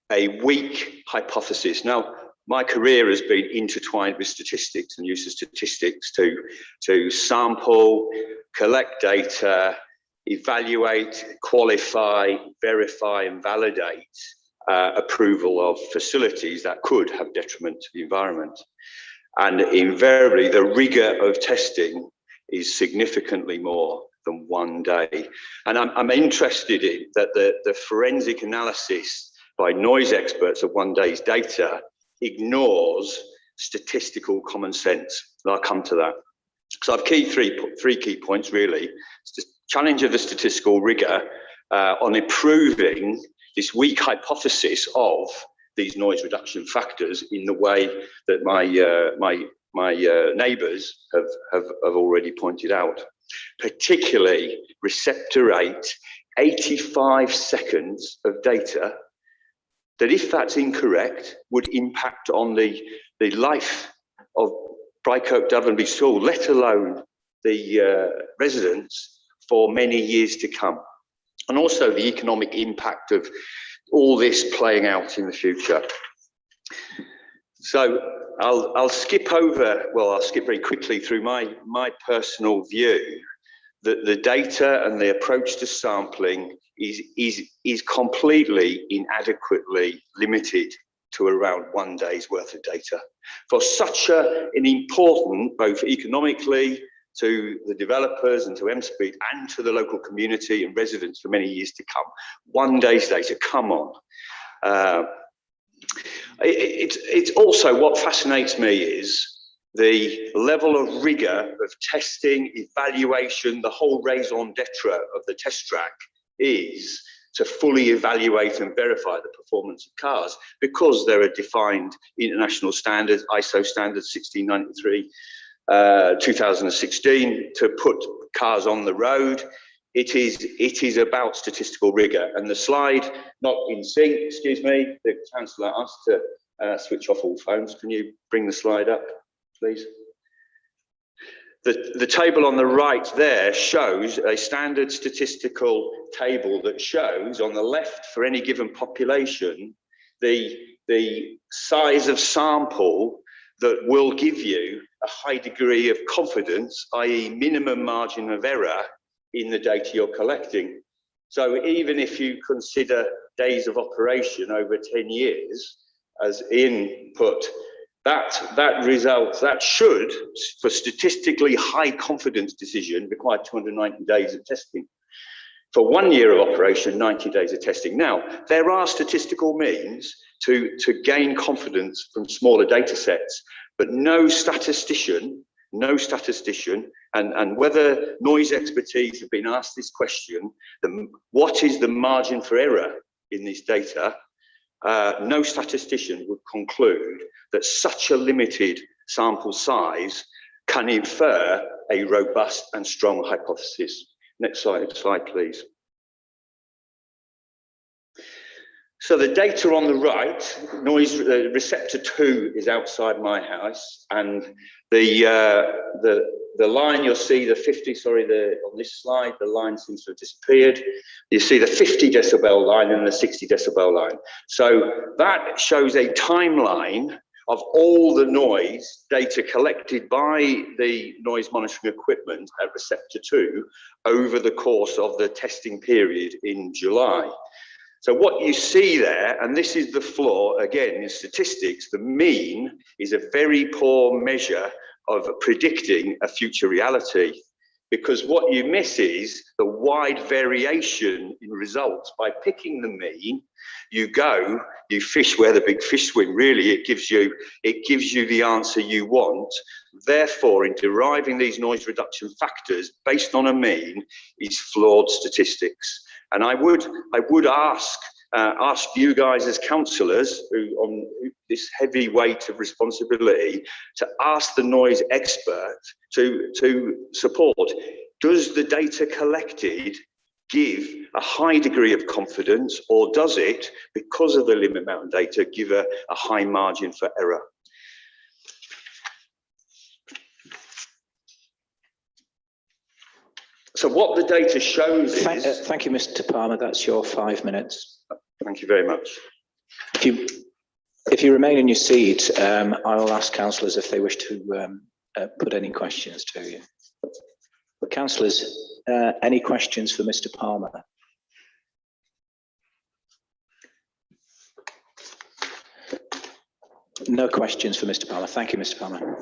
a weak hypothesis. Now, my career has been intertwined with statistics and use of statistics to sample, collect data, evaluate, qualify, verify and validate approval of facilities that could have detriment to the environment. And invariably, the rigour of testing is significantly more than 1 day. And I'm interested in that the forensic analysis by noise experts of 1 day's data ignores statistical common sense. And I'll come to that. So I've three key points really. It's the challenge of the statistical rigour on improving this weak hypothesis of these noise reduction factors in the way that my neighbours have already pointed out. Particularly receptor rate, 85 seconds of data that, if that's incorrect, would impact on the life of Brycote Daventry School, let alone the residents for many years to come. And also the economic impact of all this playing out in the future. So I'll skip very quickly through my personal view that the data and the approach to sampling is completely inadequately limited to around 1 day's worth of data for such an important, both economically to the developers and to MSpeed and to the local community and residents for many years to come. 1 day's data, come on. It's also what fascinates me is the level of rigour of testing, evaluation, the whole raison d'etre of the test track is to fully evaluate and verify the performance of cars because there are defined international standards, ISO standards 1693, 2016, to put cars on the road. It is about statistical rigour. And the slide, not in sync, excuse me, the councillor asked to switch off all phones. Can you bring the slide up, please? The table on the right there shows a standard statistical table that shows on the left for any given population the size of sample that will give you a high degree of confidence, i.e. minimum margin of error in the data you're collecting. So even if you consider days of operation over 10 years as input, that should, for statistically high confidence decision, require 290 days of testing. For 1 year of operation, 90 days of testing. Now, there are statistical means to gain confidence from smaller data sets, but no statistician, and whether noise expertise have been asked this question, what is the margin for error in this data? No statistician would conclude that such a limited sample size can infer a robust and strong hypothesis. Next slide, please. So the data on the right, noise receptor 2 is outside my house, and the line you'll see, the 50, on this slide, the line seems to have disappeared. You see the 50 decibel line and the 60 decibel line. So that shows a timeline of all the noise data collected by the noise monitoring equipment at Receptor 2 over the course of the testing period in July. So what you see there, and this is the flaw, again, in statistics, the mean is a very poor measure of predicting a future reality, because what you miss is the wide variation in results. By picking the mean, you fish where the big fish swim. Really, it gives you the answer you want. Therefore, in deriving these noise reduction factors based on a mean is flawed statistics. And I would ask you guys as councillors who on this heavy weight of responsibility to ask the noise expert to support. Does the data collected give a high degree of confidence, or does it, because of the limited amount of data, give a high margin for error? So what the data shows is... Thank you, Mr. Palmer. That's your 5 minutes. Thank you very much. If you remain in your seat, I will ask councillors if they wish to put any questions to you. But councillors, any questions for Mr. Palmer? No questions for Mr. Palmer. Thank you, Mr. Palmer.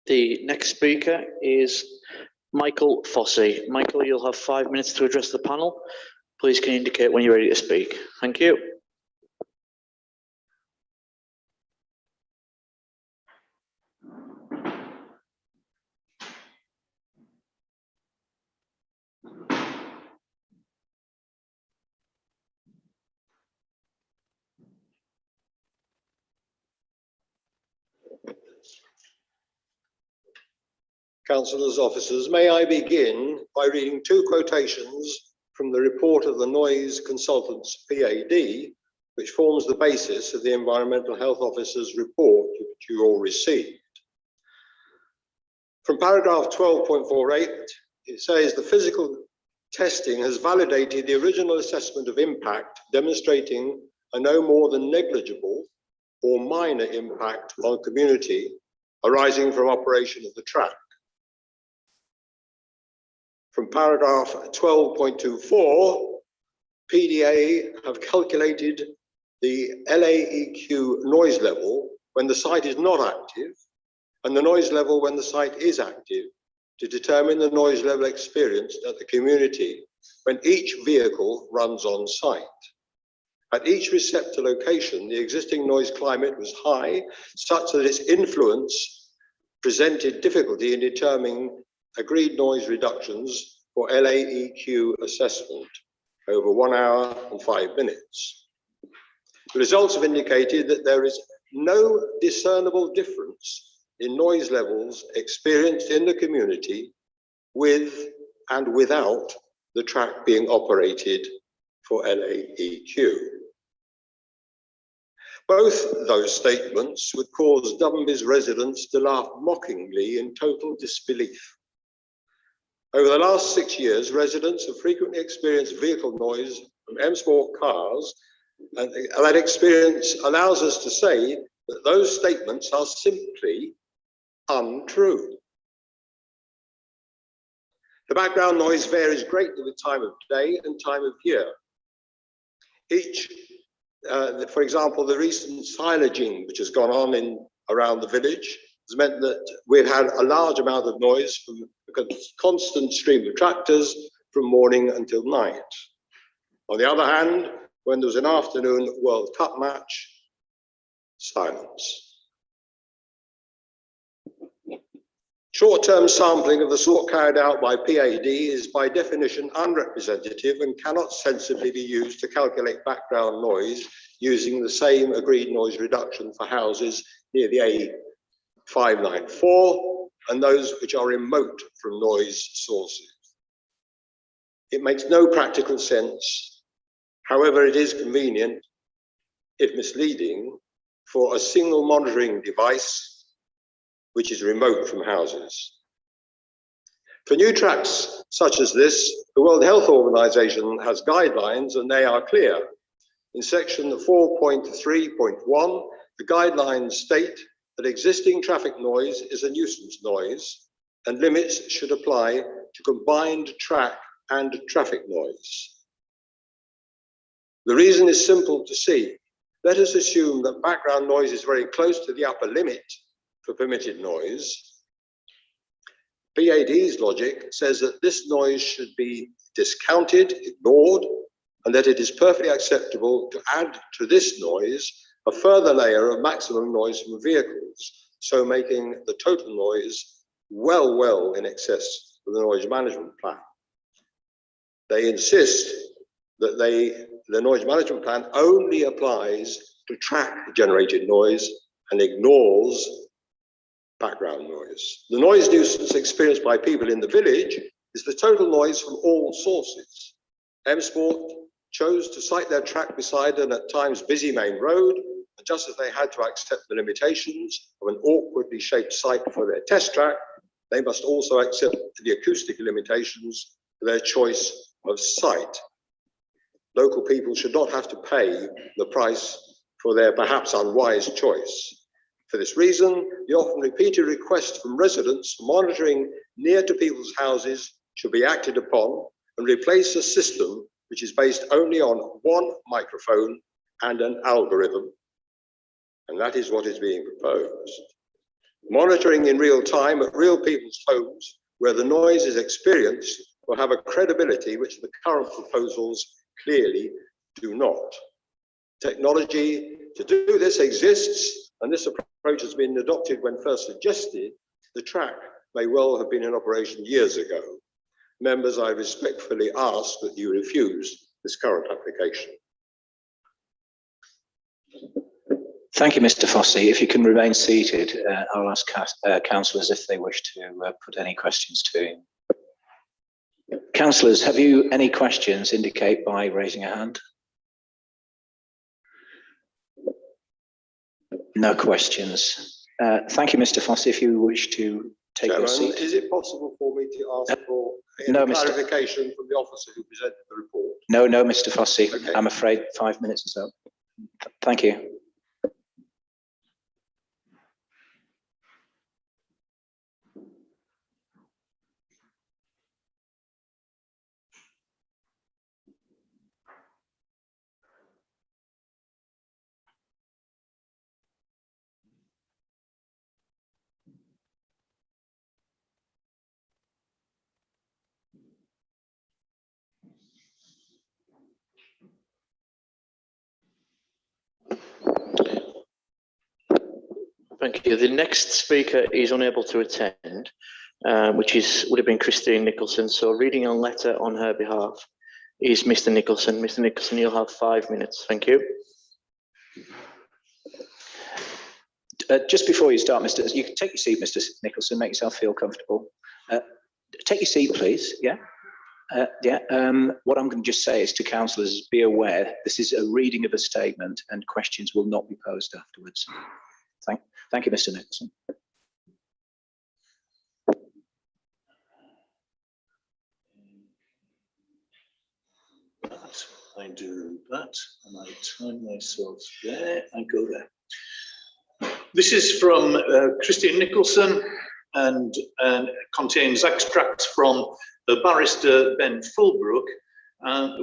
The next speaker is Michael Fossey. Michael, you'll have 5 minutes to address the panel. Please can you indicate when you're ready to speak. Thank you. Councillors, officers, may I begin by reading two quotations from the report of the Noise Consultants PAD, which forms the basis of the Environmental Health Officer's report, which you all received. From paragraph 12.48, it says the physical testing has validated the original assessment of impact, demonstrating a no more than negligible or minor impact on community arising from operation of the track. From paragraph 12.24, PDA have calculated the LAEQ noise level when the site is not active and the noise level when the site is active to determine the noise level experienced at the community when each vehicle runs on site. At each receptor location, the existing noise climate was high, such that its influence presented difficulty in determining agreed noise reductions for LAEQ assessment over 1 hour and 5 minutes. The results have indicated that there is no discernible difference in noise levels experienced in the community with and without the track being operated for LAEQ. Both those statements would cause Dunby's residents to laugh mockingly in total disbelief. Over the last 6 years, residents have frequently experienced vehicle noise from M-Sport cars, and that experience allows us to say that those statements are simply untrue. The background noise varies greatly with time of day and time of year. For example, the recent silaging which has gone on around the village has meant that we've had a large amount of noise from a constant stream of tractors from morning until night. On the other hand, when there was an afternoon World Cup match, silence. Short-term sampling of the sort carried out by PAD is by definition unrepresentative and cannot sensibly be used to calculate background noise using the same agreed noise reduction for houses near the A594 and those which are remote from noise sources. It makes no practical sense. However, it is convenient, if misleading, for a single monitoring device which is remote from houses. For new tracks such as this, the World Health Organization has guidelines and they are clear. In section 4.3.1, the guidelines state that existing traffic noise is a nuisance noise and limits should apply to combined track and traffic noise. The reason is simple to see. Let us assume that background noise is very close to the upper limit for permitted noise. PAD's logic says that this noise should be discounted, ignored, and that it is perfectly acceptable to add to this noise a further layer of maximum noise from vehicles, so making the total noise well in excess of the noise management plan. They insist that the noise management plan only applies to track generated noise and ignores background noise. The noise nuisance experienced by people in the village is the total noise from all sources. M-Sport chose to site their track beside an at times busy main road, and just as they had to accept the limitations of an awkwardly shaped site for their test track, they must also accept the acoustic limitations for their choice of site. Local people should not have to pay the price for their perhaps unwise choice. For this reason, the often repeated request from residents for monitoring near to people's houses should be acted upon and replace a system which is based only on one microphone and an algorithm. And that is what is being proposed. Monitoring in real time at real people's homes where the noise is experienced will have a credibility which the current proposals clearly do not. Technology to do this exists, and this approach has been adopted when first suggested. The track may well have been in operation years ago. Members, I respectfully ask that you refuse this current application. Thank you, Mr. Fossey. If you can remain seated, I'll ask councillors if they wish to put any questions to him. Councillors, have you any questions? Indicate by raising a hand. No questions. Thank you, Mr. Fossey. If you wish to take your seat. Is it possible for me to ask for no, clarification from the officer who presented the report? No, Mr. Fossey. Okay. I'm afraid 5 minutes or so. Thank you. Thank you. The next speaker is unable to attend, would have been Christine Nicholson. So reading a letter on her behalf is Mr. Nicholson. Mr. Nicholson, you'll have 5 minutes. Thank you. Just before you start, you can take your seat, Mr. Nicholson. Make yourself feel comfortable. Take your seat, please. Yeah. What I'm going to just say is to councillors, be aware this is a reading of a statement and questions will not be posed afterwards. Thank you, Mr. Nicholson. I do that, and I time myself there. I go there. This is from Christine Nicholson and contains extracts from the barrister Ben Fulbrook,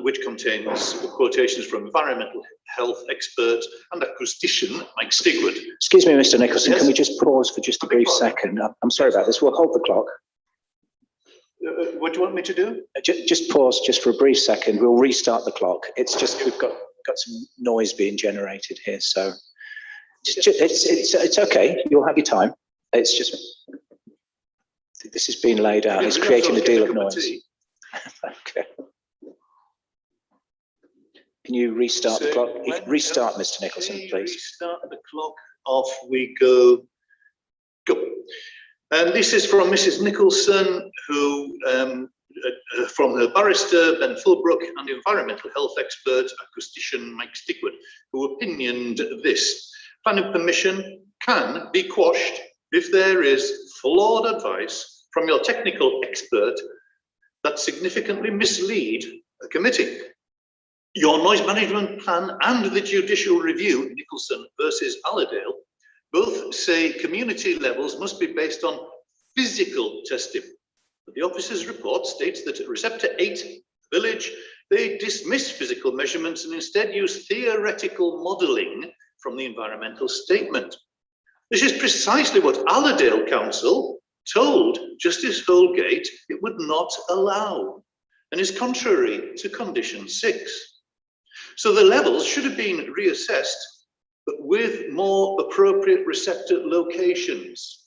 which contains quotations from environmental health expert and acoustician Mike Stigwood. Excuse me, Mr. Nicholson, Yes? can we just pause for just a brief second? I'm sorry about this. We'll hold the clock. What do you want me to do? Just pause just for a brief second. We'll restart the clock. It's just we've got some noise being generated here, so it's okay. You'll have your time. It's just This has been laid out. It's creating a deal of noise. Okay. Can you restart the clock? Restart, Mr. Nicholson, please. Restart the clock. Off we go. Go. And this is from Mrs. Nicholson, who, from her barrister, Ben Fulbrook, and environmental health expert, acoustician Mike Stickwood, who opinioned this. Planning permission can be quashed if there is flawed advice from your technical expert that significantly mislead a committee. Your noise management plan and the judicial review, Nicholson versus Allerdale, both say community levels must be based on physical testing. But the officer's report states that at Receptor 8 village, they dismiss physical measurements and instead use theoretical modelling from the environmental statement. This is precisely what Allerdale Council told Justice Holgate it would not allow, and is contrary to condition 6. So the levels should have been reassessed, but with more appropriate receptor locations.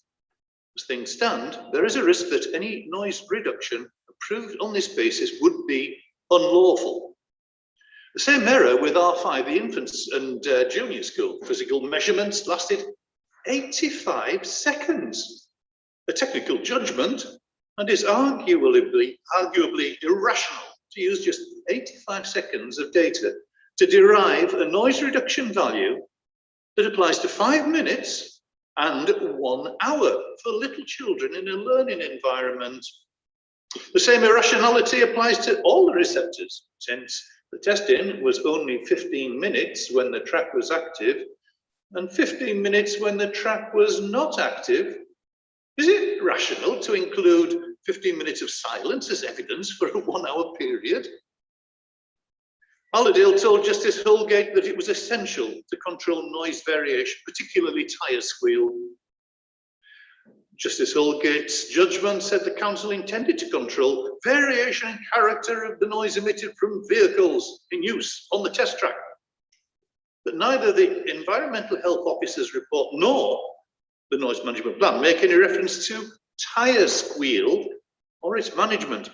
As things stand, there is a risk that any noise reduction approved on this basis would be unlawful. The same error with R5, the infants and junior school. Physical measurements lasted 85 seconds. A technical judgment, and is arguably irrational to use just 85 seconds of data to derive a noise reduction value that applies to 5 minutes and 1 hour for little children in a learning environment. The same irrationality applies to all the receptors, since the testing was only 15 minutes when the track was active and 15 minutes when the track was not active. Is it rational to include 15 minutes of silence as evidence for a 1 hour period? Allerdale told Justice Holgate that it was essential to control noise variation, particularly tyre squeal. Justice Holgate's judgment said the council intended to control variation in character of the noise emitted from vehicles in use on the test track. But neither the environmental health officer's report nor the noise management plan make any reference to tyre squeal or its management.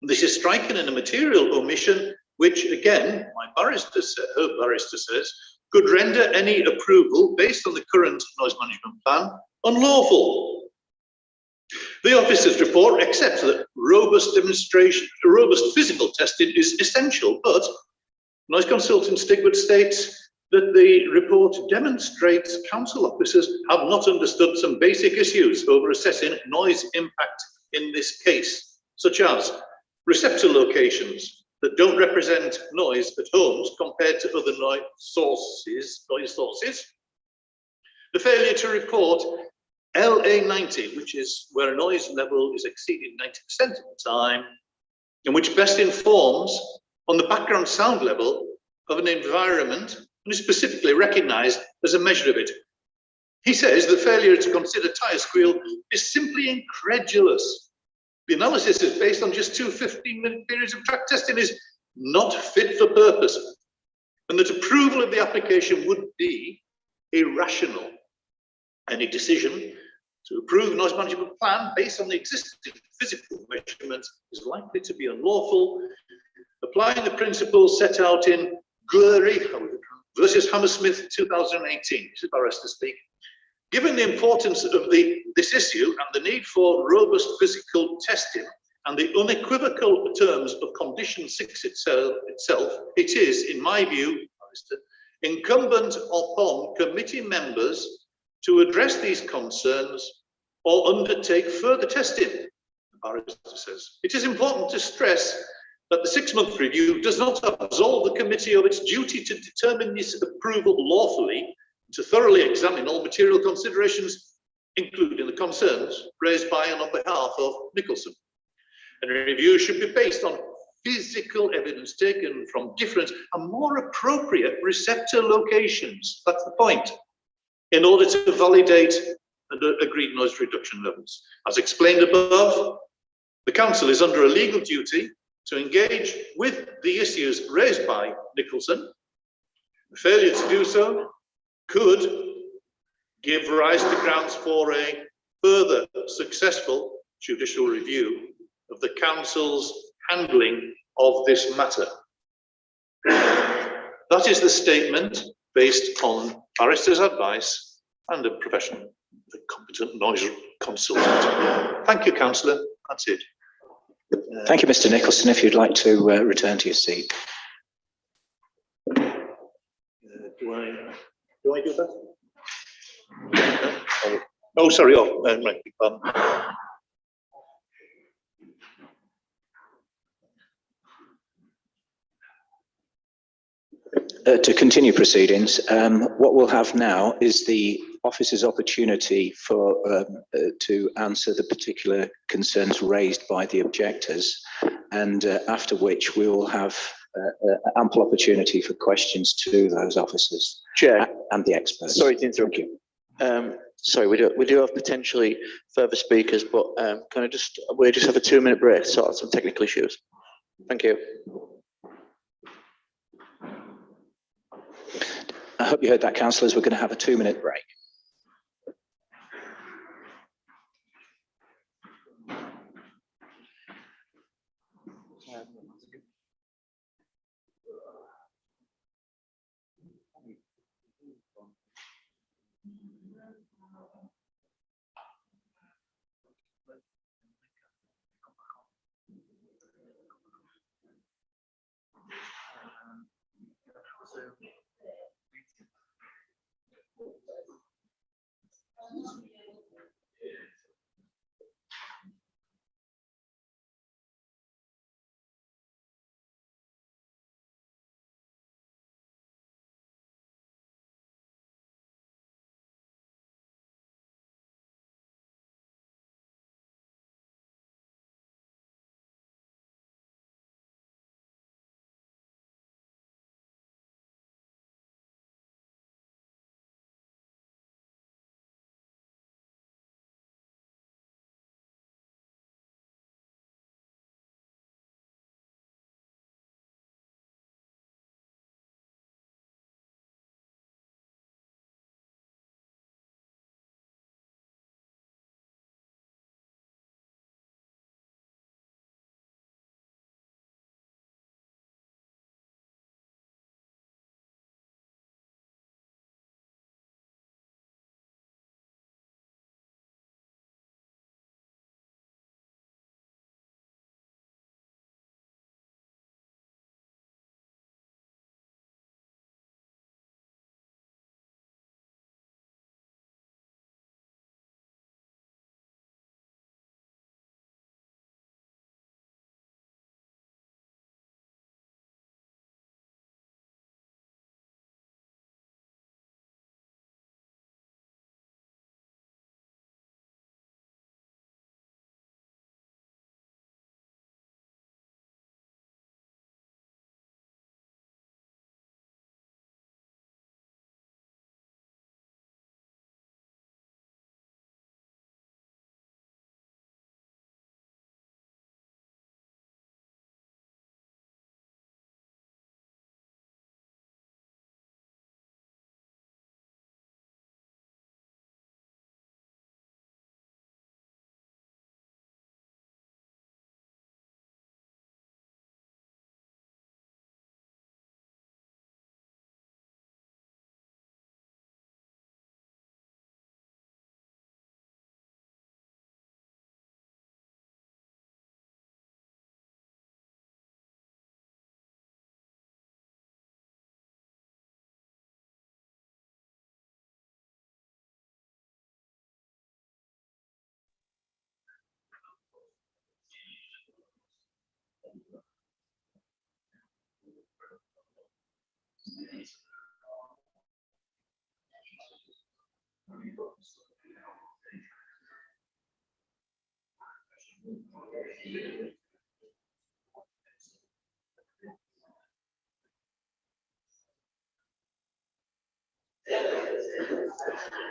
This is striking in a material omission, which again, her barrister says, could render any approval based on the current noise management plan unlawful. The officer's report accepts that robust physical testing is essential, but noise consultant Stigwood states that the report demonstrates council officers have not understood some basic issues over assessing noise impact in this case, such as receptor locations that don't represent noise at homes compared to other noise sources, the failure to report LA90, which is where a noise level is exceeding 90% of the time, and which best informs on the background sound level of an environment and is specifically recognized as a measure of it. He says the failure to consider tyre squeal is simply incredulous. The analysis is based on just 2 15-minute periods of track testing is not fit for purpose, and that approval of the application would be irrational. Any decision to approve noise management plan based on the existing physical measurements is likely to be unlawful, applying the principles set out in Gurry versus Hammersmith 2018. This is barrister speak. Given the importance of this issue and the need for robust physical testing and the unequivocal terms of condition 6 itself, it is, in my view, incumbent upon committee members to address these concerns or undertake further testing, the barrister says. It is important to stress that the 6-month review does not absolve the committee of its duty to determine this approval lawfully, to thoroughly examine all material considerations, including the concerns raised by and on behalf of Nicholson. And a review should be based on physical evidence taken from different and more appropriate receptor locations. That's the point. In order to validate the agreed noise reduction levels. As explained above, the council is under a legal duty to engage with the issues raised by Nicholson. The failure to do so could give rise to grounds for a further successful judicial review of the council's handling of this matter. That is the statement based on barrister's advice and a professional, a competent noise consultant. Thank you, councillor. That's it. Thank you, Mr. Nicholson. If you'd like to return to your seat. Do I do that? Oh, sorry. Oh, right. To continue proceedings, what we'll have now is the officer's opportunity for to answer the particular concerns raised by the objectors, and after which we will have ample opportunity for questions to those officers. Chair and the experts. Sorry to interrupt you. Sorry, we do have potentially further speakers, but we'll just have a 2-minute break to sort out some technical issues. Thank you. I hope you heard that, councillors. We're going to have a 2-minute break.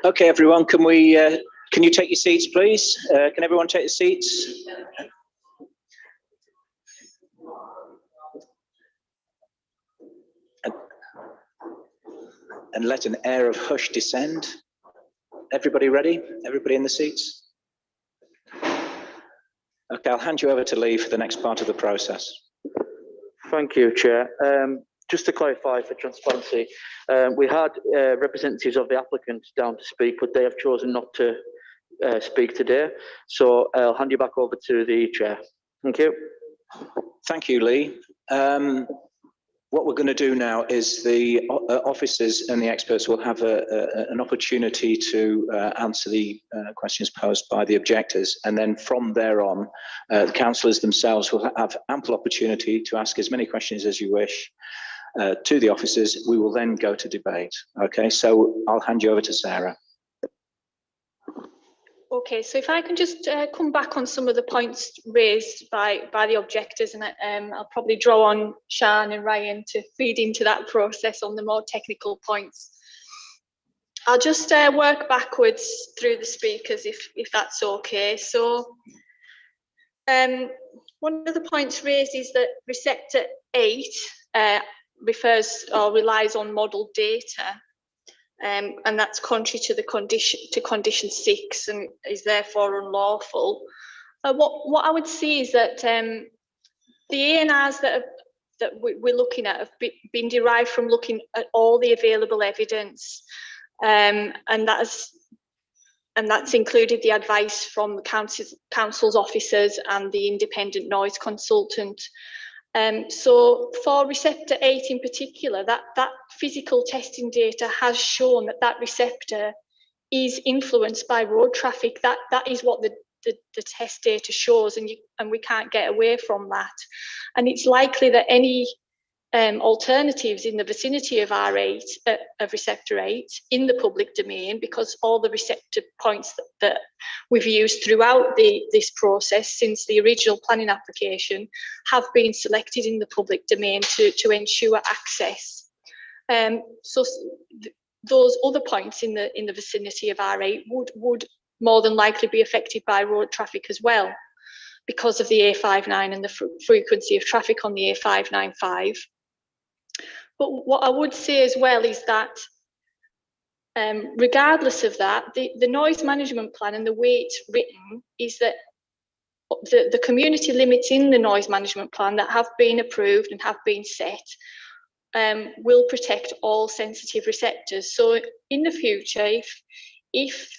Okay, everyone, can you take your seats, please? Can everyone take the seats? And let an air of hush descend. Everybody ready? Everybody in the seats? Okay, I'll hand you over to Lee for the next part of the process. Thank you, Chair. Just to clarify for transparency, we had representatives of the applicant down to speak, but they have chosen not to speak today. So I'll hand you back over to the Chair. Thank you. Thank you, Lee. What we're going to do now is the officers and the experts will have an opportunity to answer the questions posed by the objectors, and then from there on, the councillors themselves will have ample opportunity to ask as many questions as you wish to the officers. We will then go to debate. Okay, so I'll hand you over to Sarah. Okay, so if I can just come back on some of the points raised by the objectors, and I'll probably draw on Sian and Ryan to feed into that process on the more technical points. I'll just work backwards through the speakers if that's okay. So one of the points raised is that Receptor 8 refers or relies on model data. And that's contrary to the condition 6 and is therefore unlawful. What I would see is that the ANRs that we're looking at have been derived from looking at all the available evidence, and that's included the advice from the council's officers and the independent noise consultant. So for Receptor 8 in particular, that physical testing data has shown that receptor is influenced by road traffic. That is what the test data shows, and we can't get away from that. And it's likely that any alternatives in the vicinity of R8, of Receptor 8, in the public domain, because all the receptor points that we've used throughout this process since the original planning application have been selected in the public domain to ensure access. So those other points in the vicinity of R8 would more than likely be affected by road traffic as well, because of the A59 and the frequency of traffic on the A595. But what I would say as well is that regardless of that, the noise management plan and the way it's written is that the community limits in the noise management plan that have been approved and have been set will protect all sensitive receptors. So in the future, if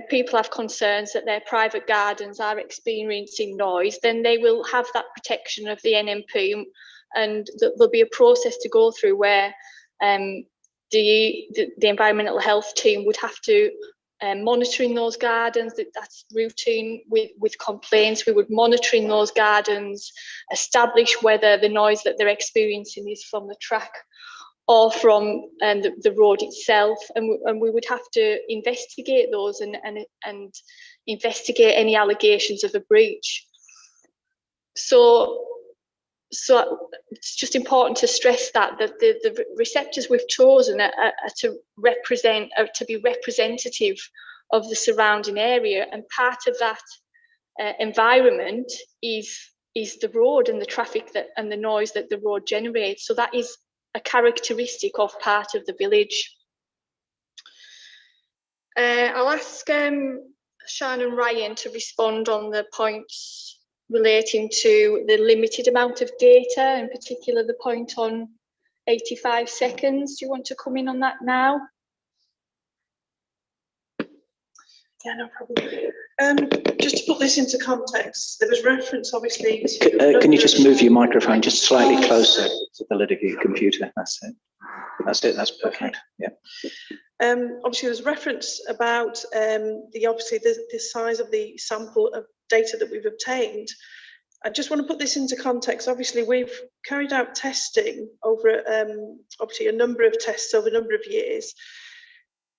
people have concerns that their private gardens are experiencing noise, then they will have that protection of the NMP, and there'll be a process to go through where the environmental health team would have to monitoring those gardens. That's routine with complaints. We would monitor in those gardens, establish whether the noise that they're experiencing is from the track or from the road itself, and we would have to investigate those and investigate any allegations of a breach. So it's just important to stress that the receptors we've chosen are to be representative of the surrounding area, and part of that environment is the road and the traffic and the noise that the road generates. So that is a characteristic of part of the village. I'll ask Sian and Ryan to respond on the points relating to the limited amount of data, in particular the point on 85 seconds. Do you want to come in on that now? Yeah, no problem. Just to put this into context, there was reference obviously to... Can you just move your microphone just slightly closer to the lid of your computer? That's it. That's perfect. Yeah. Obviously, there's reference about the size of the sample of data that we've obtained. I just want to put this into context. Obviously, we've carried out testing over obviously a number of tests over a number of years.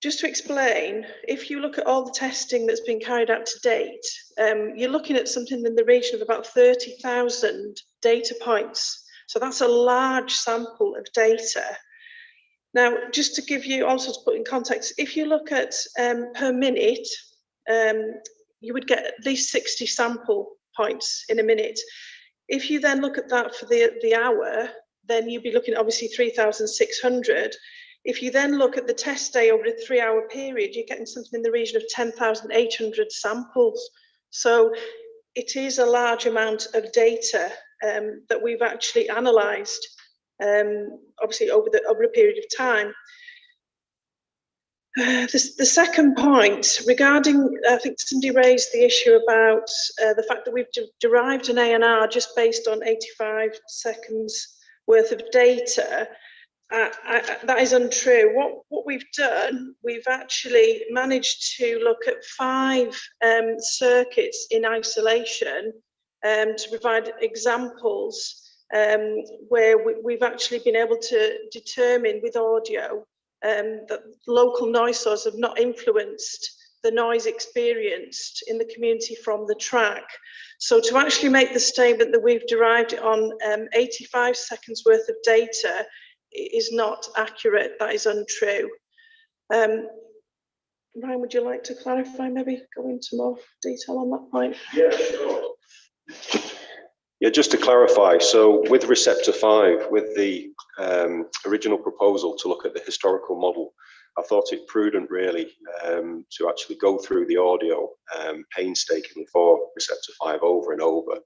Just to explain, if you look at all the testing that's been carried out to date, you're looking at something in the region of about 30,000 data points. So that's a large sample of data. Now, just to give you also to put in context, if you look at per minute, you would get at least 60 sample points in a minute. If you then look at that for the hour, then you'd be looking at obviously 3,600. If you then look at the test day over a 3-hour period, you're getting something in the region of 10,800 samples. So it is a large amount of data that we've actually analysed, obviously over a period of time. The second point regarding, I think somebody raised the issue about the fact that we've derived an ANR just based on 85 seconds worth of data. That is untrue. What we've done, we've actually managed to look at 5 circuits in isolation to provide examples where we've actually been able to determine with audio that local noise sources have not influenced the noise experienced in the community from the track. So to actually make the statement that we've derived it on 85 seconds worth of data is not accurate. That is untrue. Ryan, would you like to clarify, maybe go into more detail on that point? Yeah, sure. Yeah, just to clarify, so with Receptor 5, with the original proposal to look at the historical model, I thought it prudent really to actually go through the audio painstakingly for Receptor 5 over and over.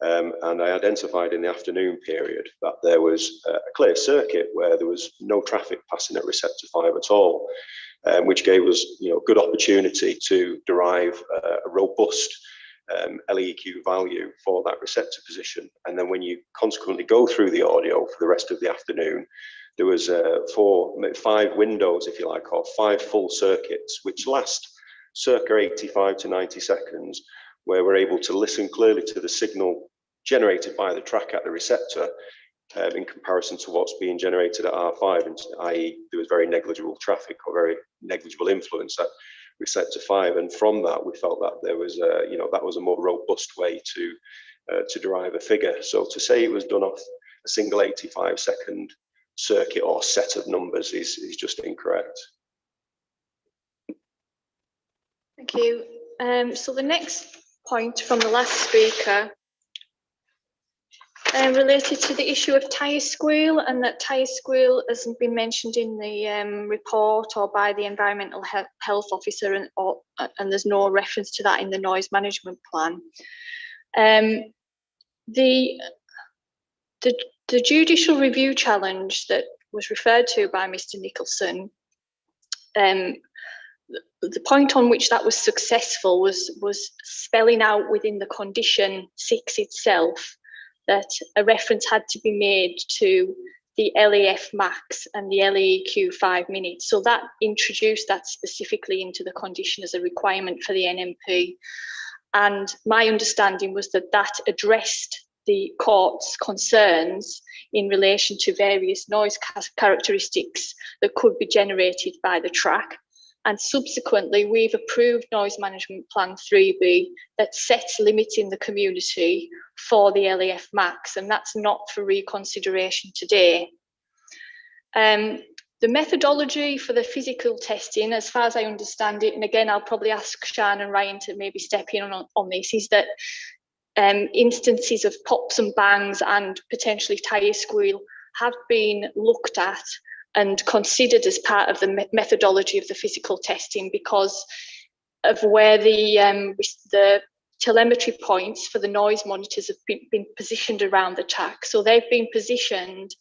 And I identified in the afternoon period that there was a clear circuit where there was no traffic passing at Receptor 5 at all, which gave us good opportunity to derive a robust LEQ value for that receptor position. And then when you consequently go through the audio for the rest of the afternoon, there was 5 windows, if you like, or 5 full circuits, which last circa 85 to 90 seconds, where we're able to listen clearly to the signal generated by the track at the receptor in comparison to what's being generated at R5, i.e. there was very negligible traffic or very negligible influence at Receptor 5, and from that we felt that there was that was a more robust way to derive a figure. So to say it was done off a single 85-second circuit or set of numbers is just incorrect. Thank you. So the next point from the last speaker related to the issue of tyre squeal, and that tyre squeal hasn't been mentioned in the report or by the environmental health officer, and there's no reference to that in the noise management plan. The judicial review challenge that was referred to by Mr. Nicholson, the point on which that was successful was spelling out within the condition 6 itself that a reference had to be made to the LEF max and the LEQ 5 minutes. So that introduced that specifically into the condition as a requirement for the NMP. And my understanding was that that addressed the court's concerns in relation to various noise characteristics that could be generated by the track. And subsequently, we've approved Noise Management Plan 3B that sets limits in the community for the LEF max, and that's not for reconsideration today. The methodology for the physical testing, as far as I understand it, and again, I'll probably ask Sian and Ryan to maybe step in on this, is that instances of pops and bangs and potentially tyre squeal have been looked at and considered as part of the methodology of the physical testing because of where the telemetry points for the noise monitors have been positioned around the track. So they've been positioned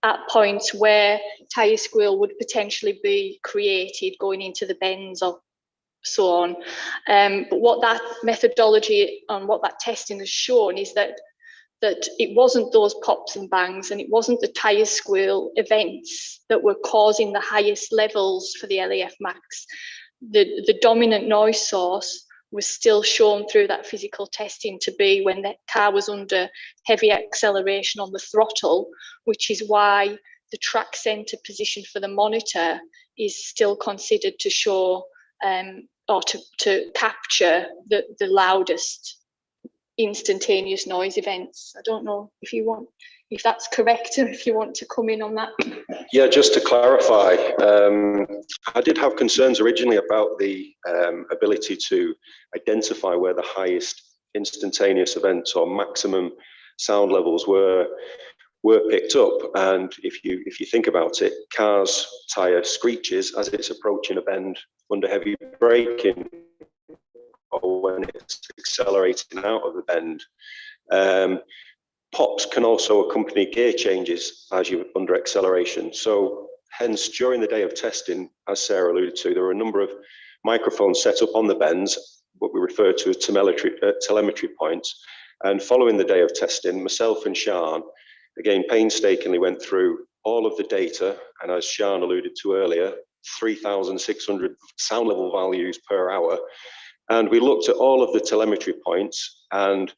at points where tyre squeal would potentially be created going into the bends or so on. But what that methodology and what that testing has shown is that it wasn't those pops and bangs and it wasn't the tyre squeal events that were causing the highest levels for the LEF max. The dominant noise source was still shown through that physical testing to be when the car was under heavy acceleration on the throttle, which is why the track centre position for the monitor is still considered to show or to capture the loudest instantaneous noise events. I don't know if that's correct, or if you want to come in on that. Yeah, just to clarify, I did have concerns originally about the ability to identify where the highest instantaneous events or maximum sound levels were picked up. And if you think about it, cars' tyre screeches as it's approaching a bend under heavy braking or when it's accelerating out of the bend. Pops can also accompany gear changes as you're under acceleration. So hence, during the day of testing, as Sarah alluded to, there are a number of microphones set up on the bends, what we refer to as telemetry points. And following the day of testing, myself and Sian, again, painstakingly went through all of the data. And as Sian alluded to earlier, 3,600 sound level values per hour. And we looked at all of the telemetry points, and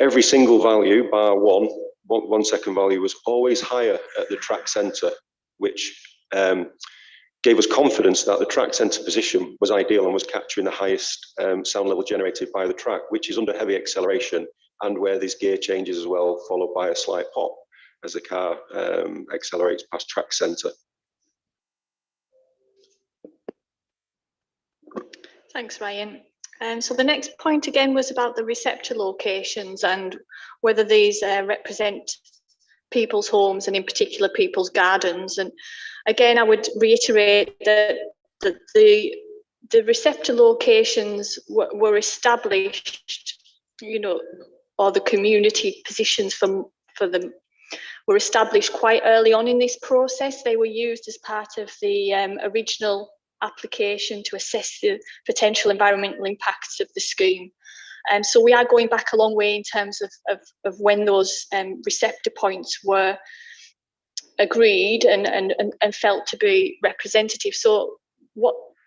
every single value, bar one second value, was always higher at the track center, which gave us confidence that the track center position was ideal and was capturing the highest sound level generated by the track, which is under heavy acceleration and where there's gear changes as well, followed by a slight pop as the car accelerates past track center. Thanks, Ryan. So the next point again was about the receptor locations and whether these represent people's homes and in particular people's gardens. And again, I would reiterate that the receptor locations were established, you know, or the community positions for them were established quite early on in this process. They were used as part of the original application to assess the potential environmental impacts of the scheme. So we are going back a long way in terms of when those receptor points were agreed and felt to be representative. So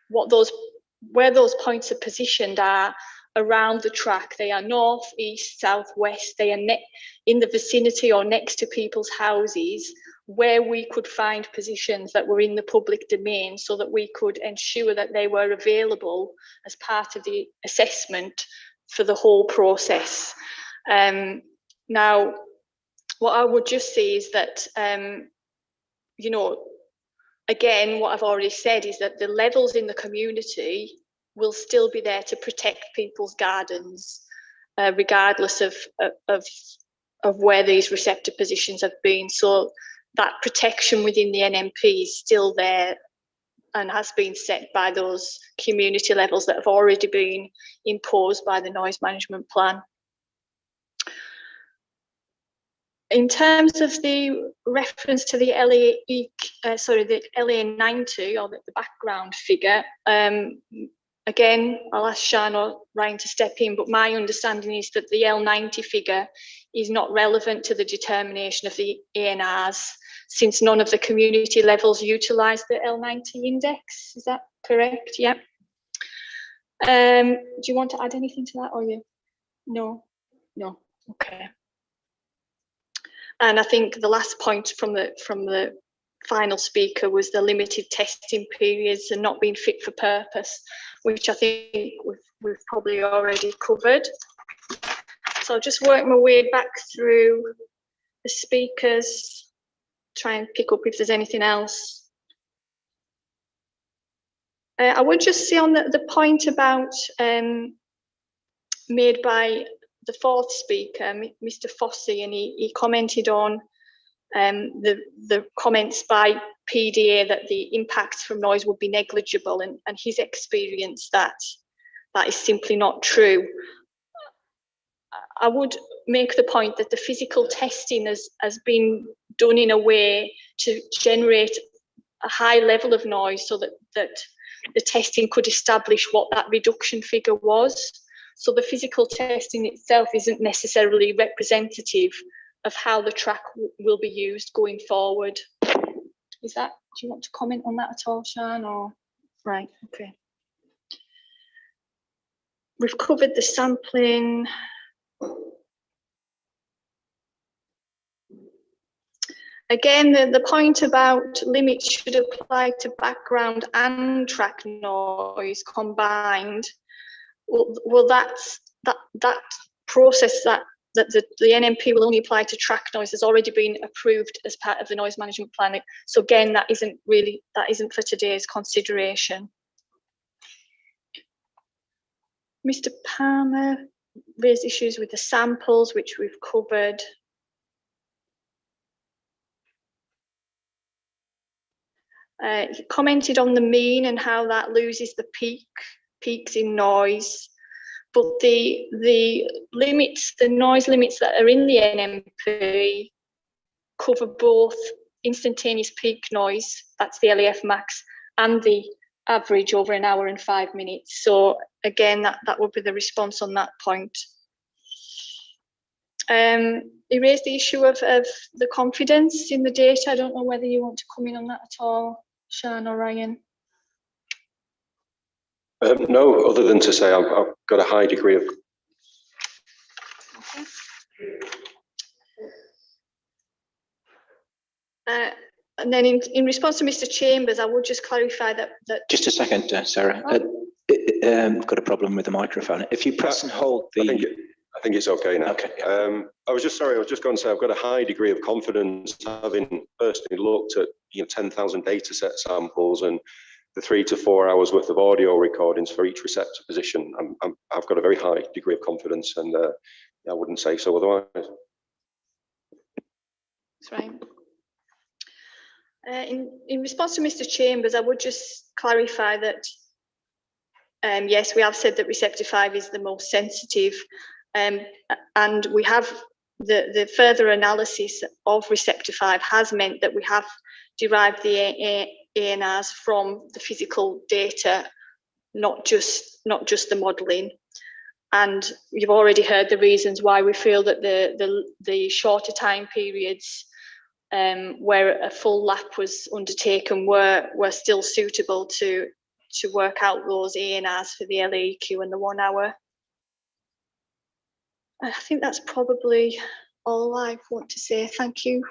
where those points are positioned are around the track. They are north, east, south, west. They are in the vicinity or next to people's houses, where we could find positions that were in the public domain so that we could ensure that they were available as part of the assessment for the whole process. Now, what I would just say is that, you know, again, what I've already said is that the levels in the community will still be there to protect people's gardens, regardless of where these receptor positions have been. So that protection within the NMP is still there and has been set by those community levels that have already been imposed by the noise management plan. In terms of the reference to the the LA90 or the background figure, again, I'll ask Sian or Ryan to step in, but my understanding is that the L90 figure is not relevant to the determination of the ANRs, since none of the community levels utilise the L90 index. Is that correct? Yeah. Do you want to add anything to that, or you? No. No. Okay. And I think the last point from the final speaker was the limited testing periods and not being fit for purpose, which I think we've probably already covered. So I'll just work my way back through the speakers, try and pick up if there's anything else. I would just say on the point about made by the fourth speaker, Mr. Fossey, and he commented on the comments by PDA that the impacts from noise would be negligible, and his experience that is simply not true. I would make the point that the physical testing has been done in a way to generate a high level of noise so that the testing could establish what that reduction figure was. So the physical testing itself isn't necessarily representative of how the track will be used going forward. Do you want to comment on that at all, Sian? Or right, okay. We've covered the sampling. Again, the point about limits should apply to background and track noise combined. Well, that process that the NMP will only apply to track noise has already been approved as part of the noise management plan. So again, that isn't for today's consideration. Mr. Palmer raised issues with the samples, which we've covered. He commented on the mean and how that loses the peak peaks in noise, but the limits, the noise limits that are in the NMP cover both instantaneous peak noise, that's the LAF max, and the average over an hour and 5 minutes. So again, that would be the response on that point. You raised the issue of the confidence in the data. I don't know whether you want to come in on that at all, Sian or Ryan. No, other than to say I've got a high degree of. Okay. And then in response to Mr. Chambers, I would just clarify that. Just a second, Sarah. I've got a problem with the microphone. If you press and hold the. I think it's okay now. Okay. I was just going to say I've got a high degree of confidence, having personally looked at 10,000 data set samples and the 3 to 4 hours worth of audio recordings for each receptor position. I've got a very high degree of confidence, and I wouldn't say so otherwise. That's right. In response to Mr. Chambers, I would just clarify that yes, we have said that receptor 5 is the most sensitive. And we have the further analysis of receptor 5 has meant that we have derived the ANRs from the physical data, not just the modelling. And you've already heard the reasons why we feel that the shorter time periods where a full lap was undertaken were still suitable to work out those ANRs for the LAEQ and the 1 hour. I think that's probably all I want to say. Thank you,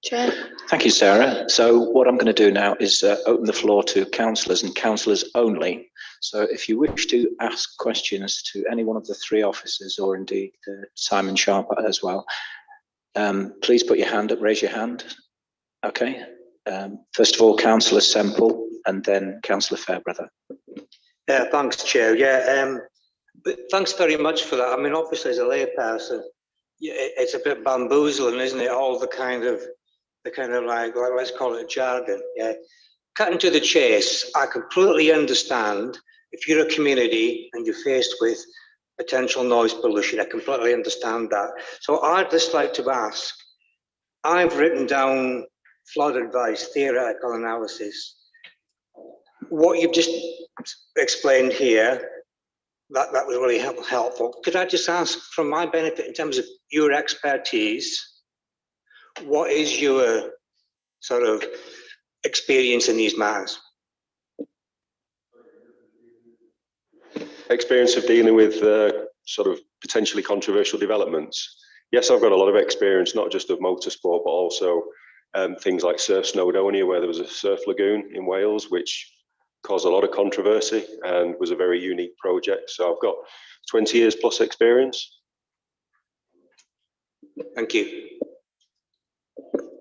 Chair. Thank you, Sarah. So what I'm going to do now is open the floor to councillors and councillors only. So if you wish to ask questions to any one of the 3 officers, or indeed Simon Sharp as well, please put your hand up, raise your hand. Okay. First of all, Councillor Semple, and then Councillor Fairbrother. Yeah, thanks, Chair. Yeah, but thanks very much for that. I mean, obviously, as a layperson, it's a bit bamboozling, isn't it? All the kind of like, let's call it jargon. Yeah, cutting to the chase. I completely understand if you're a community and you're faced with potential noise pollution. I completely understand that. So I'd just like to ask. I've written down flood advice, theoretical analysis. What you've just explained here. That was really helpful. Could I just ask, from my benefit, in terms of your expertise, what is your sort of experience in these matters? Experience of dealing with sort of potentially controversial developments. Yes, I've got a lot of experience, not just of motorsport, but also things like Surf Snowdonia, where there was a surf lagoon in Wales, which caused a lot of controversy and was a very unique project. So I've got 20 years plus experience. Thank you.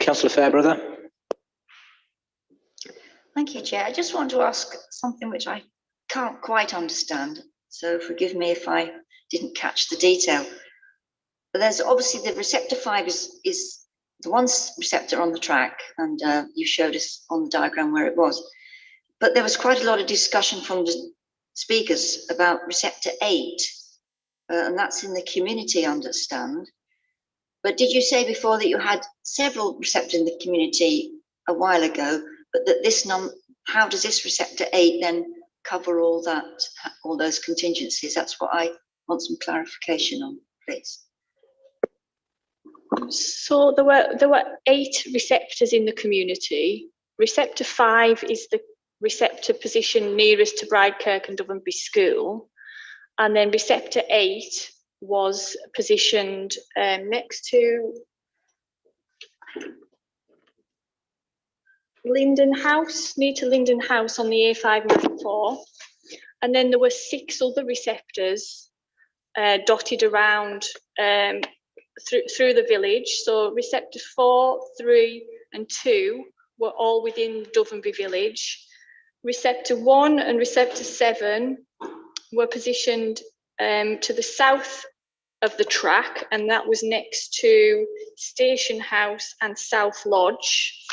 Councillor Fairbrother. Thank you, Chair. I just want to ask something which I can't quite understand. So forgive me if I didn't catch the detail. But there's obviously the receptor 5 is the one receptor on the track, and you showed us on the diagram where it was. But there was quite a lot of discussion from the speakers about receptor 8, and that's in the community, I understand. But did you say before that you had several receptors in the community a while ago, but that this how does this receptor 8 then cover all those contingencies? That's what I want some clarification on, please. So there were 8 receptors in the community. Receptor 5 is the receptor position nearest to Bridekirk and Dovenby School, and then receptor 8 was positioned next to Linden House, near to Linden House on the A594, and then there were 6 other receptors dotted around through the village. So receptor 4, 3 and 2 were all within Dovenby village. Receptor 1 and receptor 7 were positioned to the south of the track, and that was next to Station House and South Lodge.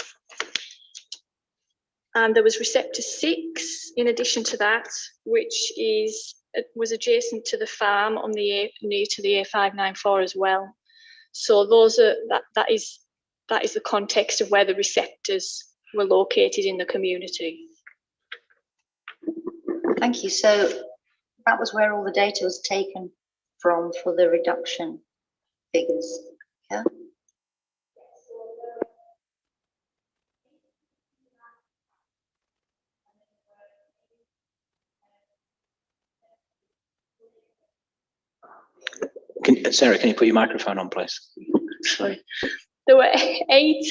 And there was receptor 6 in addition to that, which was adjacent to the farm on the near to the A594 as well. So those are that is the context of where the receptors were located in the community. Thank you. So that was where all the data was taken from for the reduction figures. Yeah. Sarah, can you put your microphone on, please? Sorry. There were eight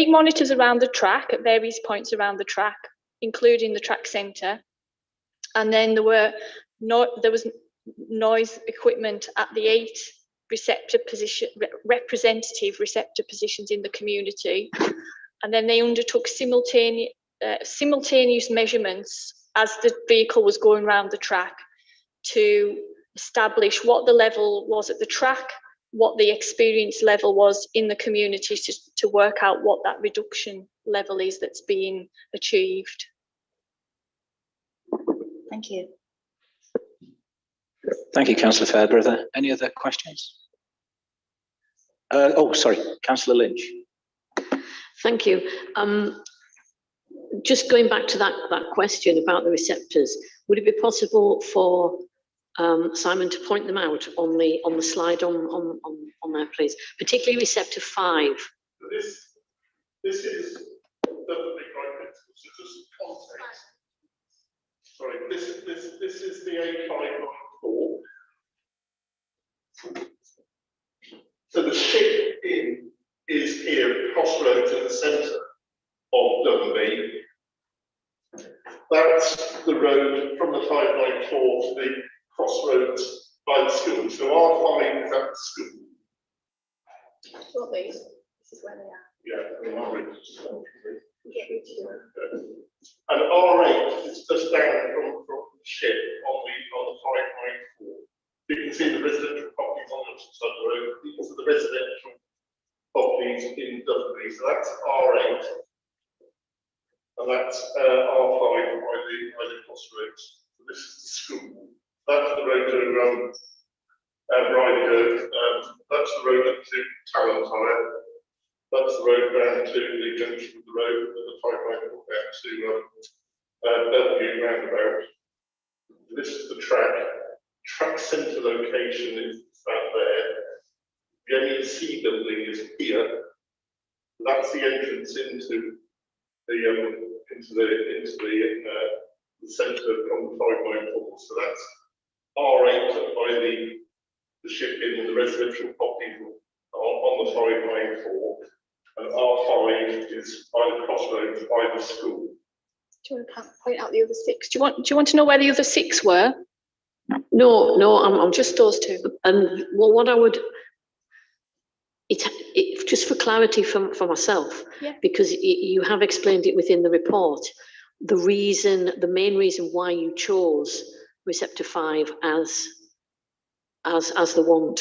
monitors around the track at various points around the track, including the track centre. And then there was noise equipment at the 8 representative receptor positions in the community. And then they undertook simultaneous measurements as the vehicle was going around the track to establish what the level was at the track, what the experience level was in the community, to work out what that reduction level is that's being achieved. Thank you. Thank you, Councillor Fairbrother. Any other questions? Oh, sorry, Councillor Lynch. Thank you. Just going back to that question about the receptors, would it be possible for Simon to point them out on the slide on there, please? Particularly receptor 5. This is the just context. Sorry, this is the A594. So the ship in is here at Crossroads in the centre of Dunby. That's the road from the 594 to the Crossroads by the school. So R5 is at the school. Well, this is where they are. Yeah, and R8 is just down from the ship on the 594. You can see the residential properties on the side of the road. These are the residential properties in Dunby. So that's R8. And that's R5 by the Crossroads. So this is the school. That's the road to Bridegate. That's the road up to Tallentire. That's the road down to the junction of the road with the 594 down to Bellevue roundabout. This is the track. Track centre location is that there. The NEC building is here. That's the entrance into the centre from the 594. So that's R8 by the shipping and the residential property on the 594, and R5 is by the Crossroads by the school. Do you want to point out the other 6? Do you want to know where the other 6 were? No, I'm just those 2. And what I would, just for clarity for myself, yeah, because you have explained it within the report, the main reason why you chose receptor 5 as the one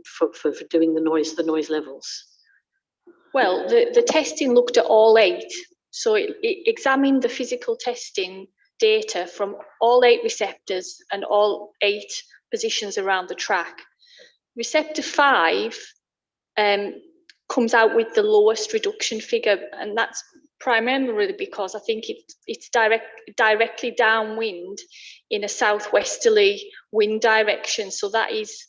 for doing the noise levels. Well, the testing looked at all 8, so it examined the physical testing data from all 8 receptors and all 8 positions around the track. Receptor 5 comes out with the lowest reduction figure, and that's primarily because I think it's directly downwind in a southwesterly wind direction, so that is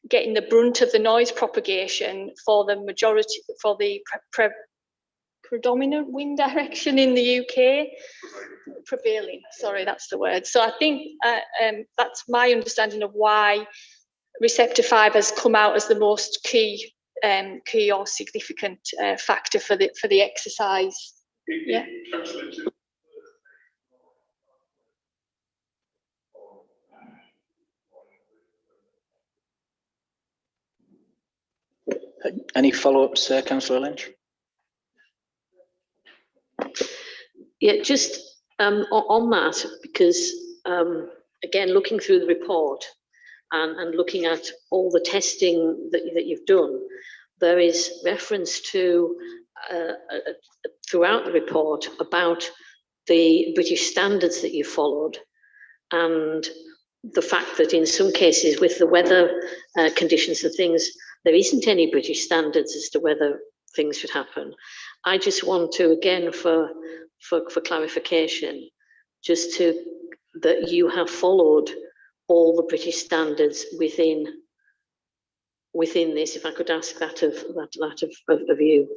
getting the brunt of the noise propagation for the majority, for the predominant wind direction in the UK. Prevailing, sorry, that's the word. So I think that's my understanding of why receptor 5 has come out as the most key or significant factor for the exercise. Yeah. Any follow-ups, Councillor Lynch? Yeah, just on that, because again, looking through the report and looking at all the testing that you've done, there is reference to throughout the report about the British standards that you followed, and the fact that in some cases with the weather conditions and things, there isn't any British standards as to whether things should happen. I just want to, again, for clarification, that you have followed all the British standards within this. If I could ask that of you.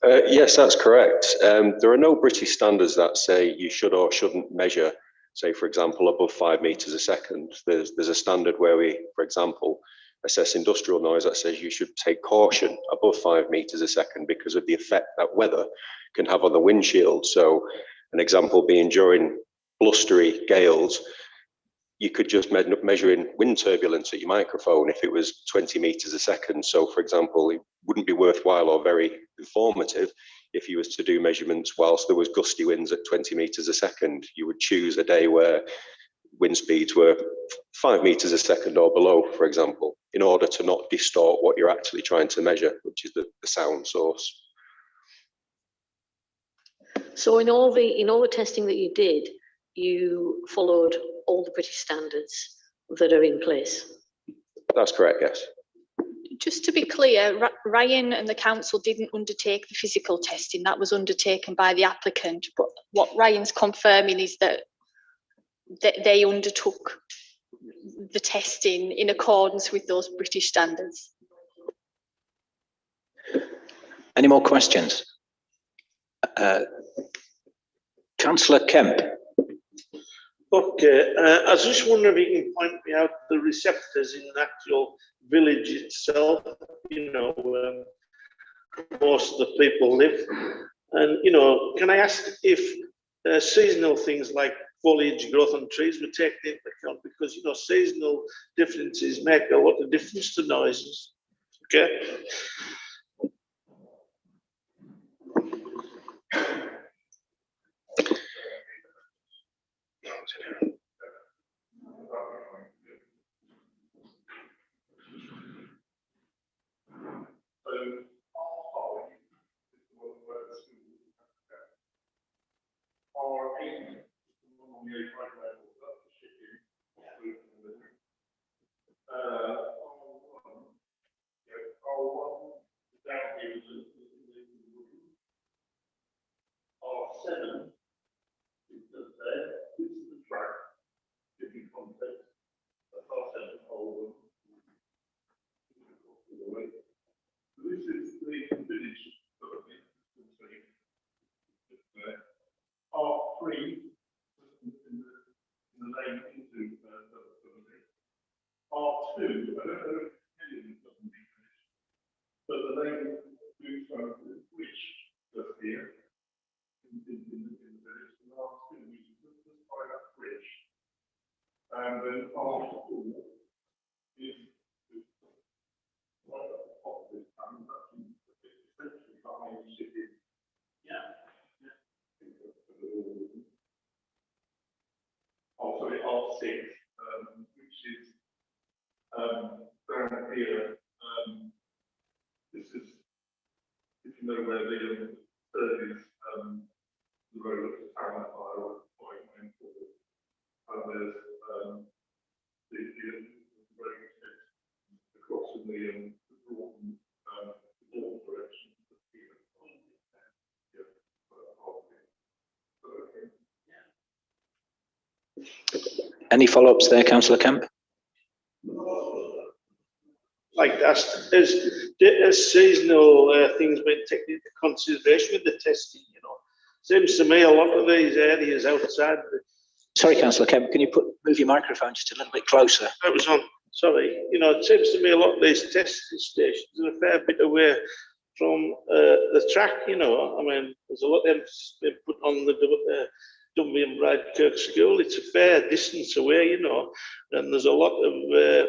Yes, that's correct. There are no British standards that say you should or shouldn't measure, say, for example, above 5 meters a second. There's a standard where we, for example, assess industrial noise that says you should take caution above 5 meters a second because of the effect that weather can have on the windshield. So an example being during blustery gales, you could just measure in wind turbulence at your microphone if it was 20 meters a second. So for example, it wouldn't be worthwhile or very informative if you was to do measurements whilst there was gusty winds at 20 meters a second. You would choose a day where wind speeds were 5 meters a second or below, for example, in order to not distort what you're actually trying to measure, which is the sound source. So in all the testing that you did, you followed all the British standards that are in place? That's correct, yes. Just to be clear, Ryan and the council didn't undertake the physical testing. That was undertaken by the applicant. But what Ryan's confirming is that they undertook the testing in accordance with those British standards. Any more questions? Councillor Kemp. Okay, I was just wondering if you can point me out the receptors in the actual village itself, you know, where most of the people live. And, you know, can I ask if seasonal things like foliage growth on trees were taken into account? Because, you know, seasonal differences make a lot of difference to noises. Okay. Any follow-ups there, Councillor Kemp? Like that, as seasonal things been taken into consideration with the testing, you know. Seems to me a lot of these areas outside. Sorry, Councillor Kemp, can you move your microphone just a little bit closer? That was on. Sorry, you know, it seems to me a lot of these testing stations are a fair bit away from the track, you know. I mean, there's a lot of emphasis been put on the Dunby and Bridekirk School. It's a fair distance away, you know, and there's a lot of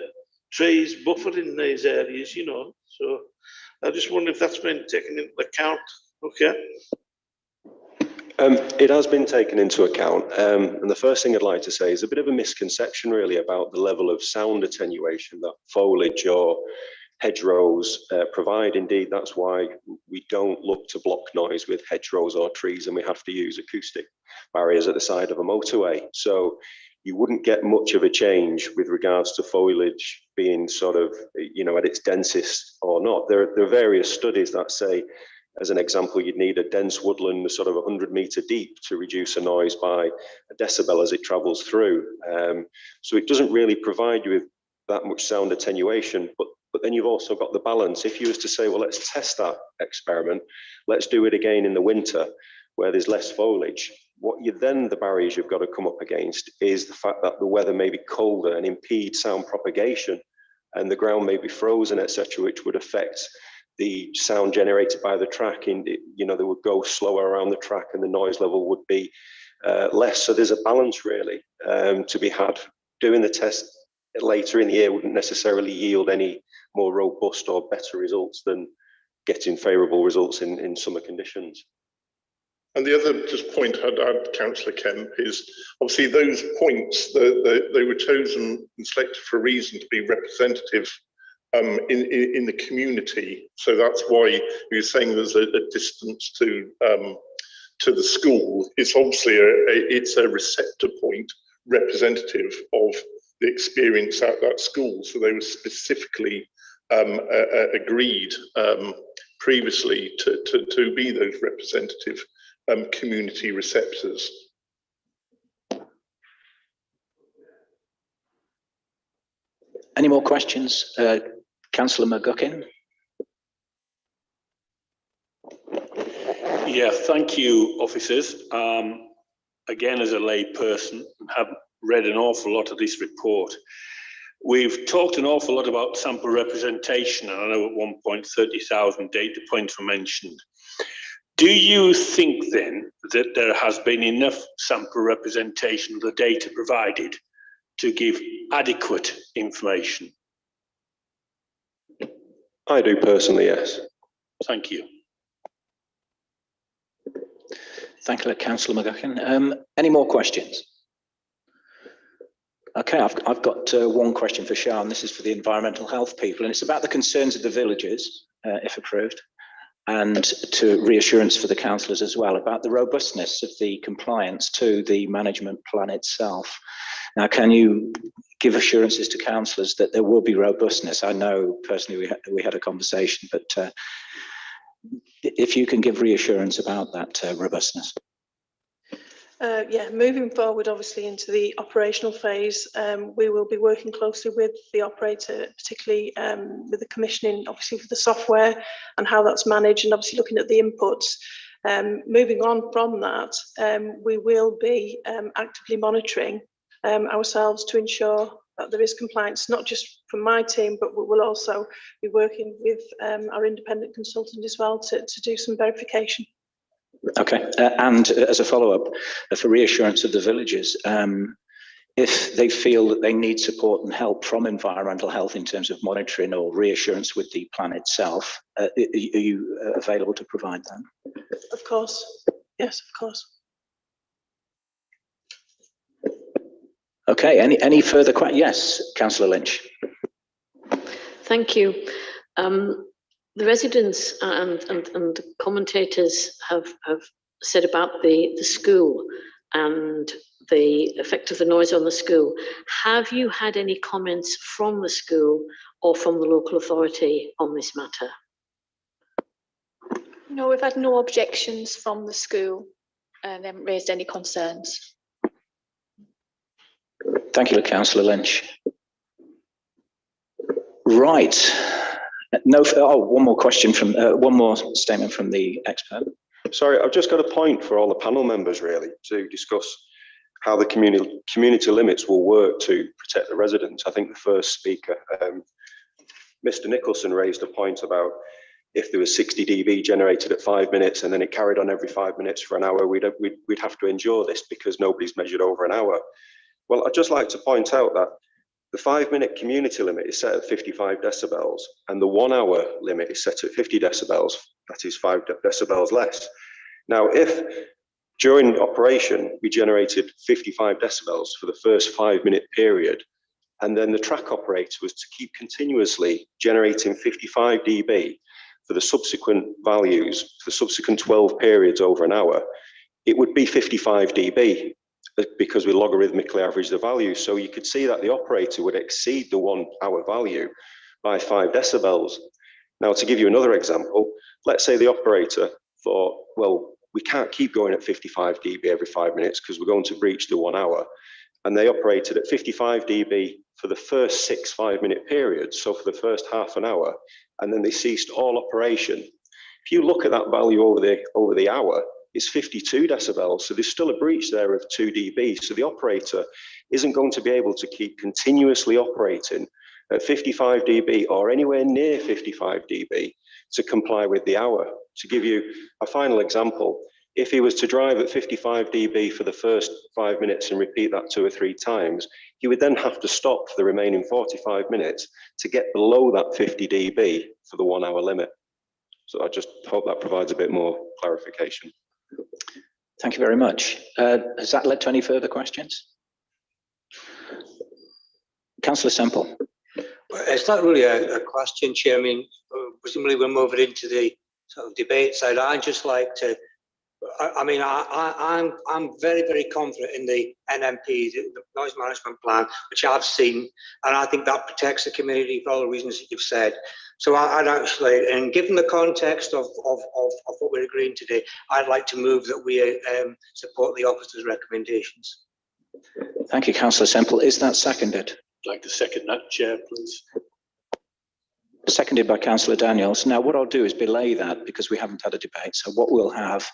trees buffering these areas, you know. So I just wonder if that's been taken into account. Okay. It has been taken into account, and the first thing I'd like to say is a bit of a misconception really about the level of sound attenuation that foliage or hedgerows provide. Indeed, that's why we don't look to block noise with hedgerows or trees, and we have to use acoustic barriers at the side of a motorway. So you wouldn't get much of a change with regards to foliage being sort of, you know, at its densest or not. There are various studies that say, as an example, you'd need a dense woodland sort of 100-meter deep to reduce a noise by a decibel as it travels through. So it doesn't really provide you with that much sound attenuation, but then you've also got the balance. If you was to say, well, let's test that experiment, let's do it again in the winter where there's less foliage, the barriers you've got to come up against is the fact that the weather may be colder and impede sound propagation, and the ground may be frozen, etc., which would affect the sound generated by the track. You know, they would go slower around the track and the noise level would be less. So there's a balance really to be had. Doing the test later in the year wouldn't necessarily yield any more robust or better results than getting favourable results in summer conditions. And the other just point I'd add, Councillor Kemp, is obviously those points, they were chosen and selected for a reason to be representative in the community. So that's why you're saying there's a distance to the school. It's obviously it's a receptor point representative of the experience at that school. So they were specifically agreed previously to be those representative community receptors. Any more questions? Councillor McGuckin. Yeah, thank you, officers. Again, as a lay person, have read an awful lot of this report. We've talked an awful lot about sample representation, and I know at one point 30,000 data points were mentioned. Do you think then that there has been enough sample representation of the data provided to give adequate information? I do personally, yes. Thank you. Thank you, Councillor McGuckin. Any more questions? Okay, I've got one question for Sian. This is for the environmental health people, and it's about the concerns of the villagers, if approved, and to reassurance for the councillors as well about the robustness of the compliance to the management plan itself. Now, can you give assurances to councillors that there will be robustness? I know personally we had a conversation, but if you can give reassurance about that robustness. Yeah, moving forward, obviously into the operational phase, we will be working closely with the operator, particularly with the commissioning, obviously for the software and how that's managed, and obviously looking at the inputs. Moving on from that, we will be actively monitoring ourselves to ensure that there is compliance, not just from my team, but we will also be working with our independent consultant as well to do some verification. Okay, and as a follow-up, for reassurance of the villagers, if they feel that they need support and help from environmental health in terms of monitoring or reassurance with the plan itself, are you available to provide that? Of course, yes, of course. Okay, any further questions? Yes, Councillor Lynch. Thank you. The residents and the commentators have said about the school and the effect of the noise on the school. Have you had any comments from the school or from the local authority on this matter? No, we've had no objections from the school and they haven't raised any concerns. Thank you, Councillor Lynch. Right. No. Oh, one more question from one more statement from the expert. Sorry, I've just got a point for all the panel members really to discuss how the community limits will work to protect the residents. I think the first speaker, Mr. Nicholson, raised a point about if there was 60 dB generated at 5 minutes and then it carried on every 5 minutes for an hour, we'd have to endure this because nobody's measured over an hour. Well, I'd just like to point out that the 5-minute community limit is set at 55 decibels and the 1 hour limit is set at 50 decibels. That is 5 decibels less. Now, if during operation we generated 55 decibels for the first 5-minute period, And then the track operator was to keep continuously generating 55 dB for the subsequent values, for the subsequent 12 periods over an hour, it would be 55 dB because we logarithmically average the value. So you could see that the operator would exceed the 1 hour value by 5 decibels. Now, to give you another example, let's say the operator thought, well, we can't keep going at 55 dB every 5 minutes because we're going to breach the 1 hour. And they operated at 55 dB for the first 6 5-minute periods, so for the first half an hour, and then they ceased all operation. If you look at that value over the hour, it's 52 decibels, so there's still a breach there of 2 dB. So the operator isn't going to be able to keep continuously operating at 55 dB or anywhere near 55 dB to comply with the hour. To give you a final example, if he was to drive at 55 dB for the first 5 minutes and repeat that 2 or 3 times, he would then have to stop for the remaining 45 minutes to get below that 50 dB for the 1 hour limit. So I just hope that provides a bit more clarification. Thank you very much. Has that led to any further questions? Councillor Semple. It's not really a question, Chair. I mean, presumably we're moving into the sort of debate side. I'd just like to, I'm very, very confident in the NMP, the Noise Management Plan, which I've seen, and I think that protects the community for all the reasons that you've said. So I'd actually, and given the context of what we're agreeing today, I'd like to move that we support the officer's recommendations. Thank you, Councillor Semple. Is that seconded? I'd like to second that, Chair, please. Seconded by Councillor Daniels. Now, what I'll do is belay that because we haven't had a debate. So what we'll have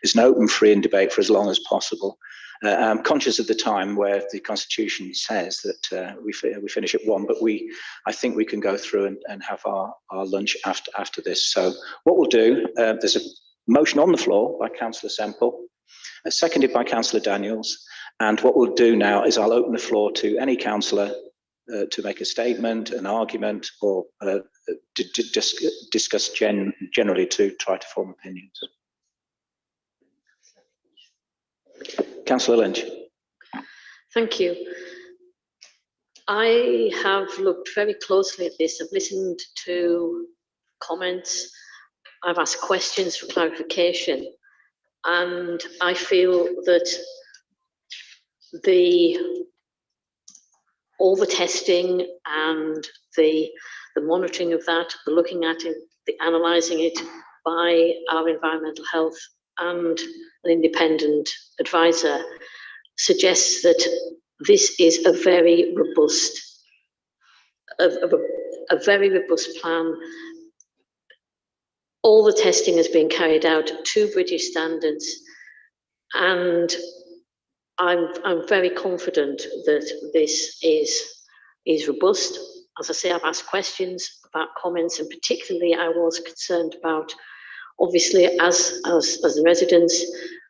is an open, free and debate for as long as possible. I'm conscious of the time where the Constitution says that we finish at 1, but I think we can go through and have our lunch after this. So what we'll do, there's a motion on the floor by Councillor Semple, seconded by Councillor Daniels. And what we'll do now is I'll open the floor to any councillor to make a statement, an argument, or to discuss generally to try to form opinions. Councillor Lynch. Thank you. I have looked very closely at this. I've listened to comments. I've asked questions for clarification. And I feel that all the testing and the monitoring of that, the looking at it, the analysing it by our environmental health and an independent advisor suggests that this is a very robust, a very robust plan. All the testing has been carried out to British standards, and I'm very confident that this is robust. As I say, I've asked questions about comments, and particularly I was concerned about, obviously, as the residents,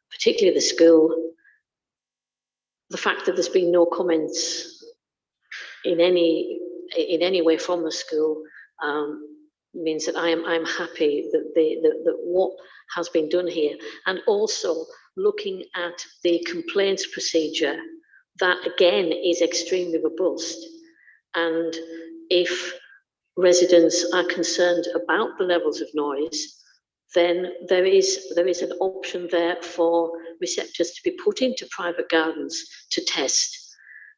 particularly the school, the fact that there's been no comments in any way from the school means that I'm happy that what has been done here, and also looking at the complaints procedure, that again is extremely robust. And if residents are concerned about the levels of noise, then there is an option there for receptors to be put into private gardens to test,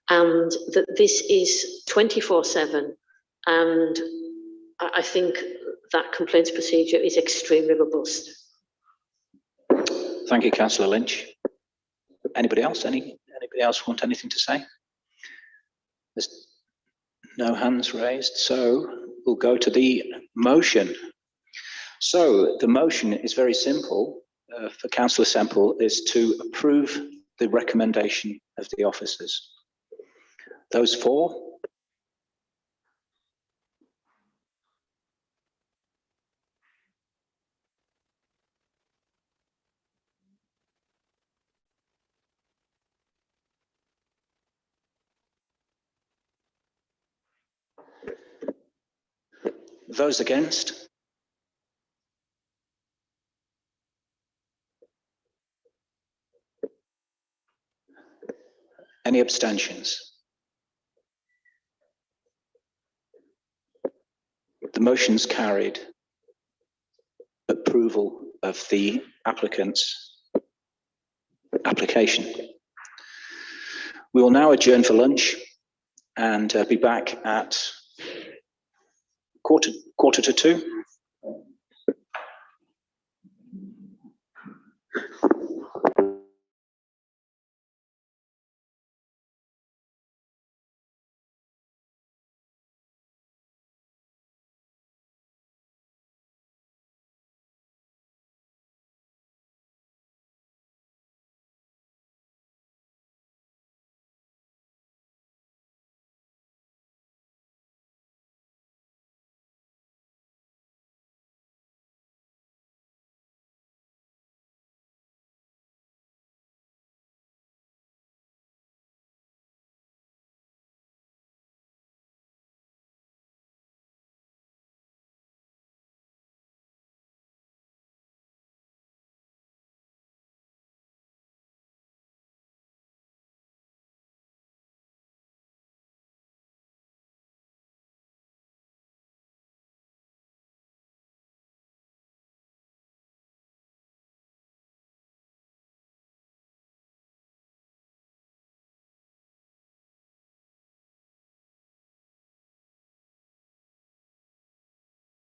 and that this is 24/7, and I think that complaints procedure is extremely robust. Thank you, Councillor Lynch. Anybody else? Anybody else want anything to say? There's no hands raised, so we'll go to the motion. So the motion is very simple for Councillor Semple, is to approve the recommendation of the officers. Those for? Those against? Any abstentions? The motion's carried. Approval of the applicant's application. We will now adjourn for lunch and be back at quarter to 2.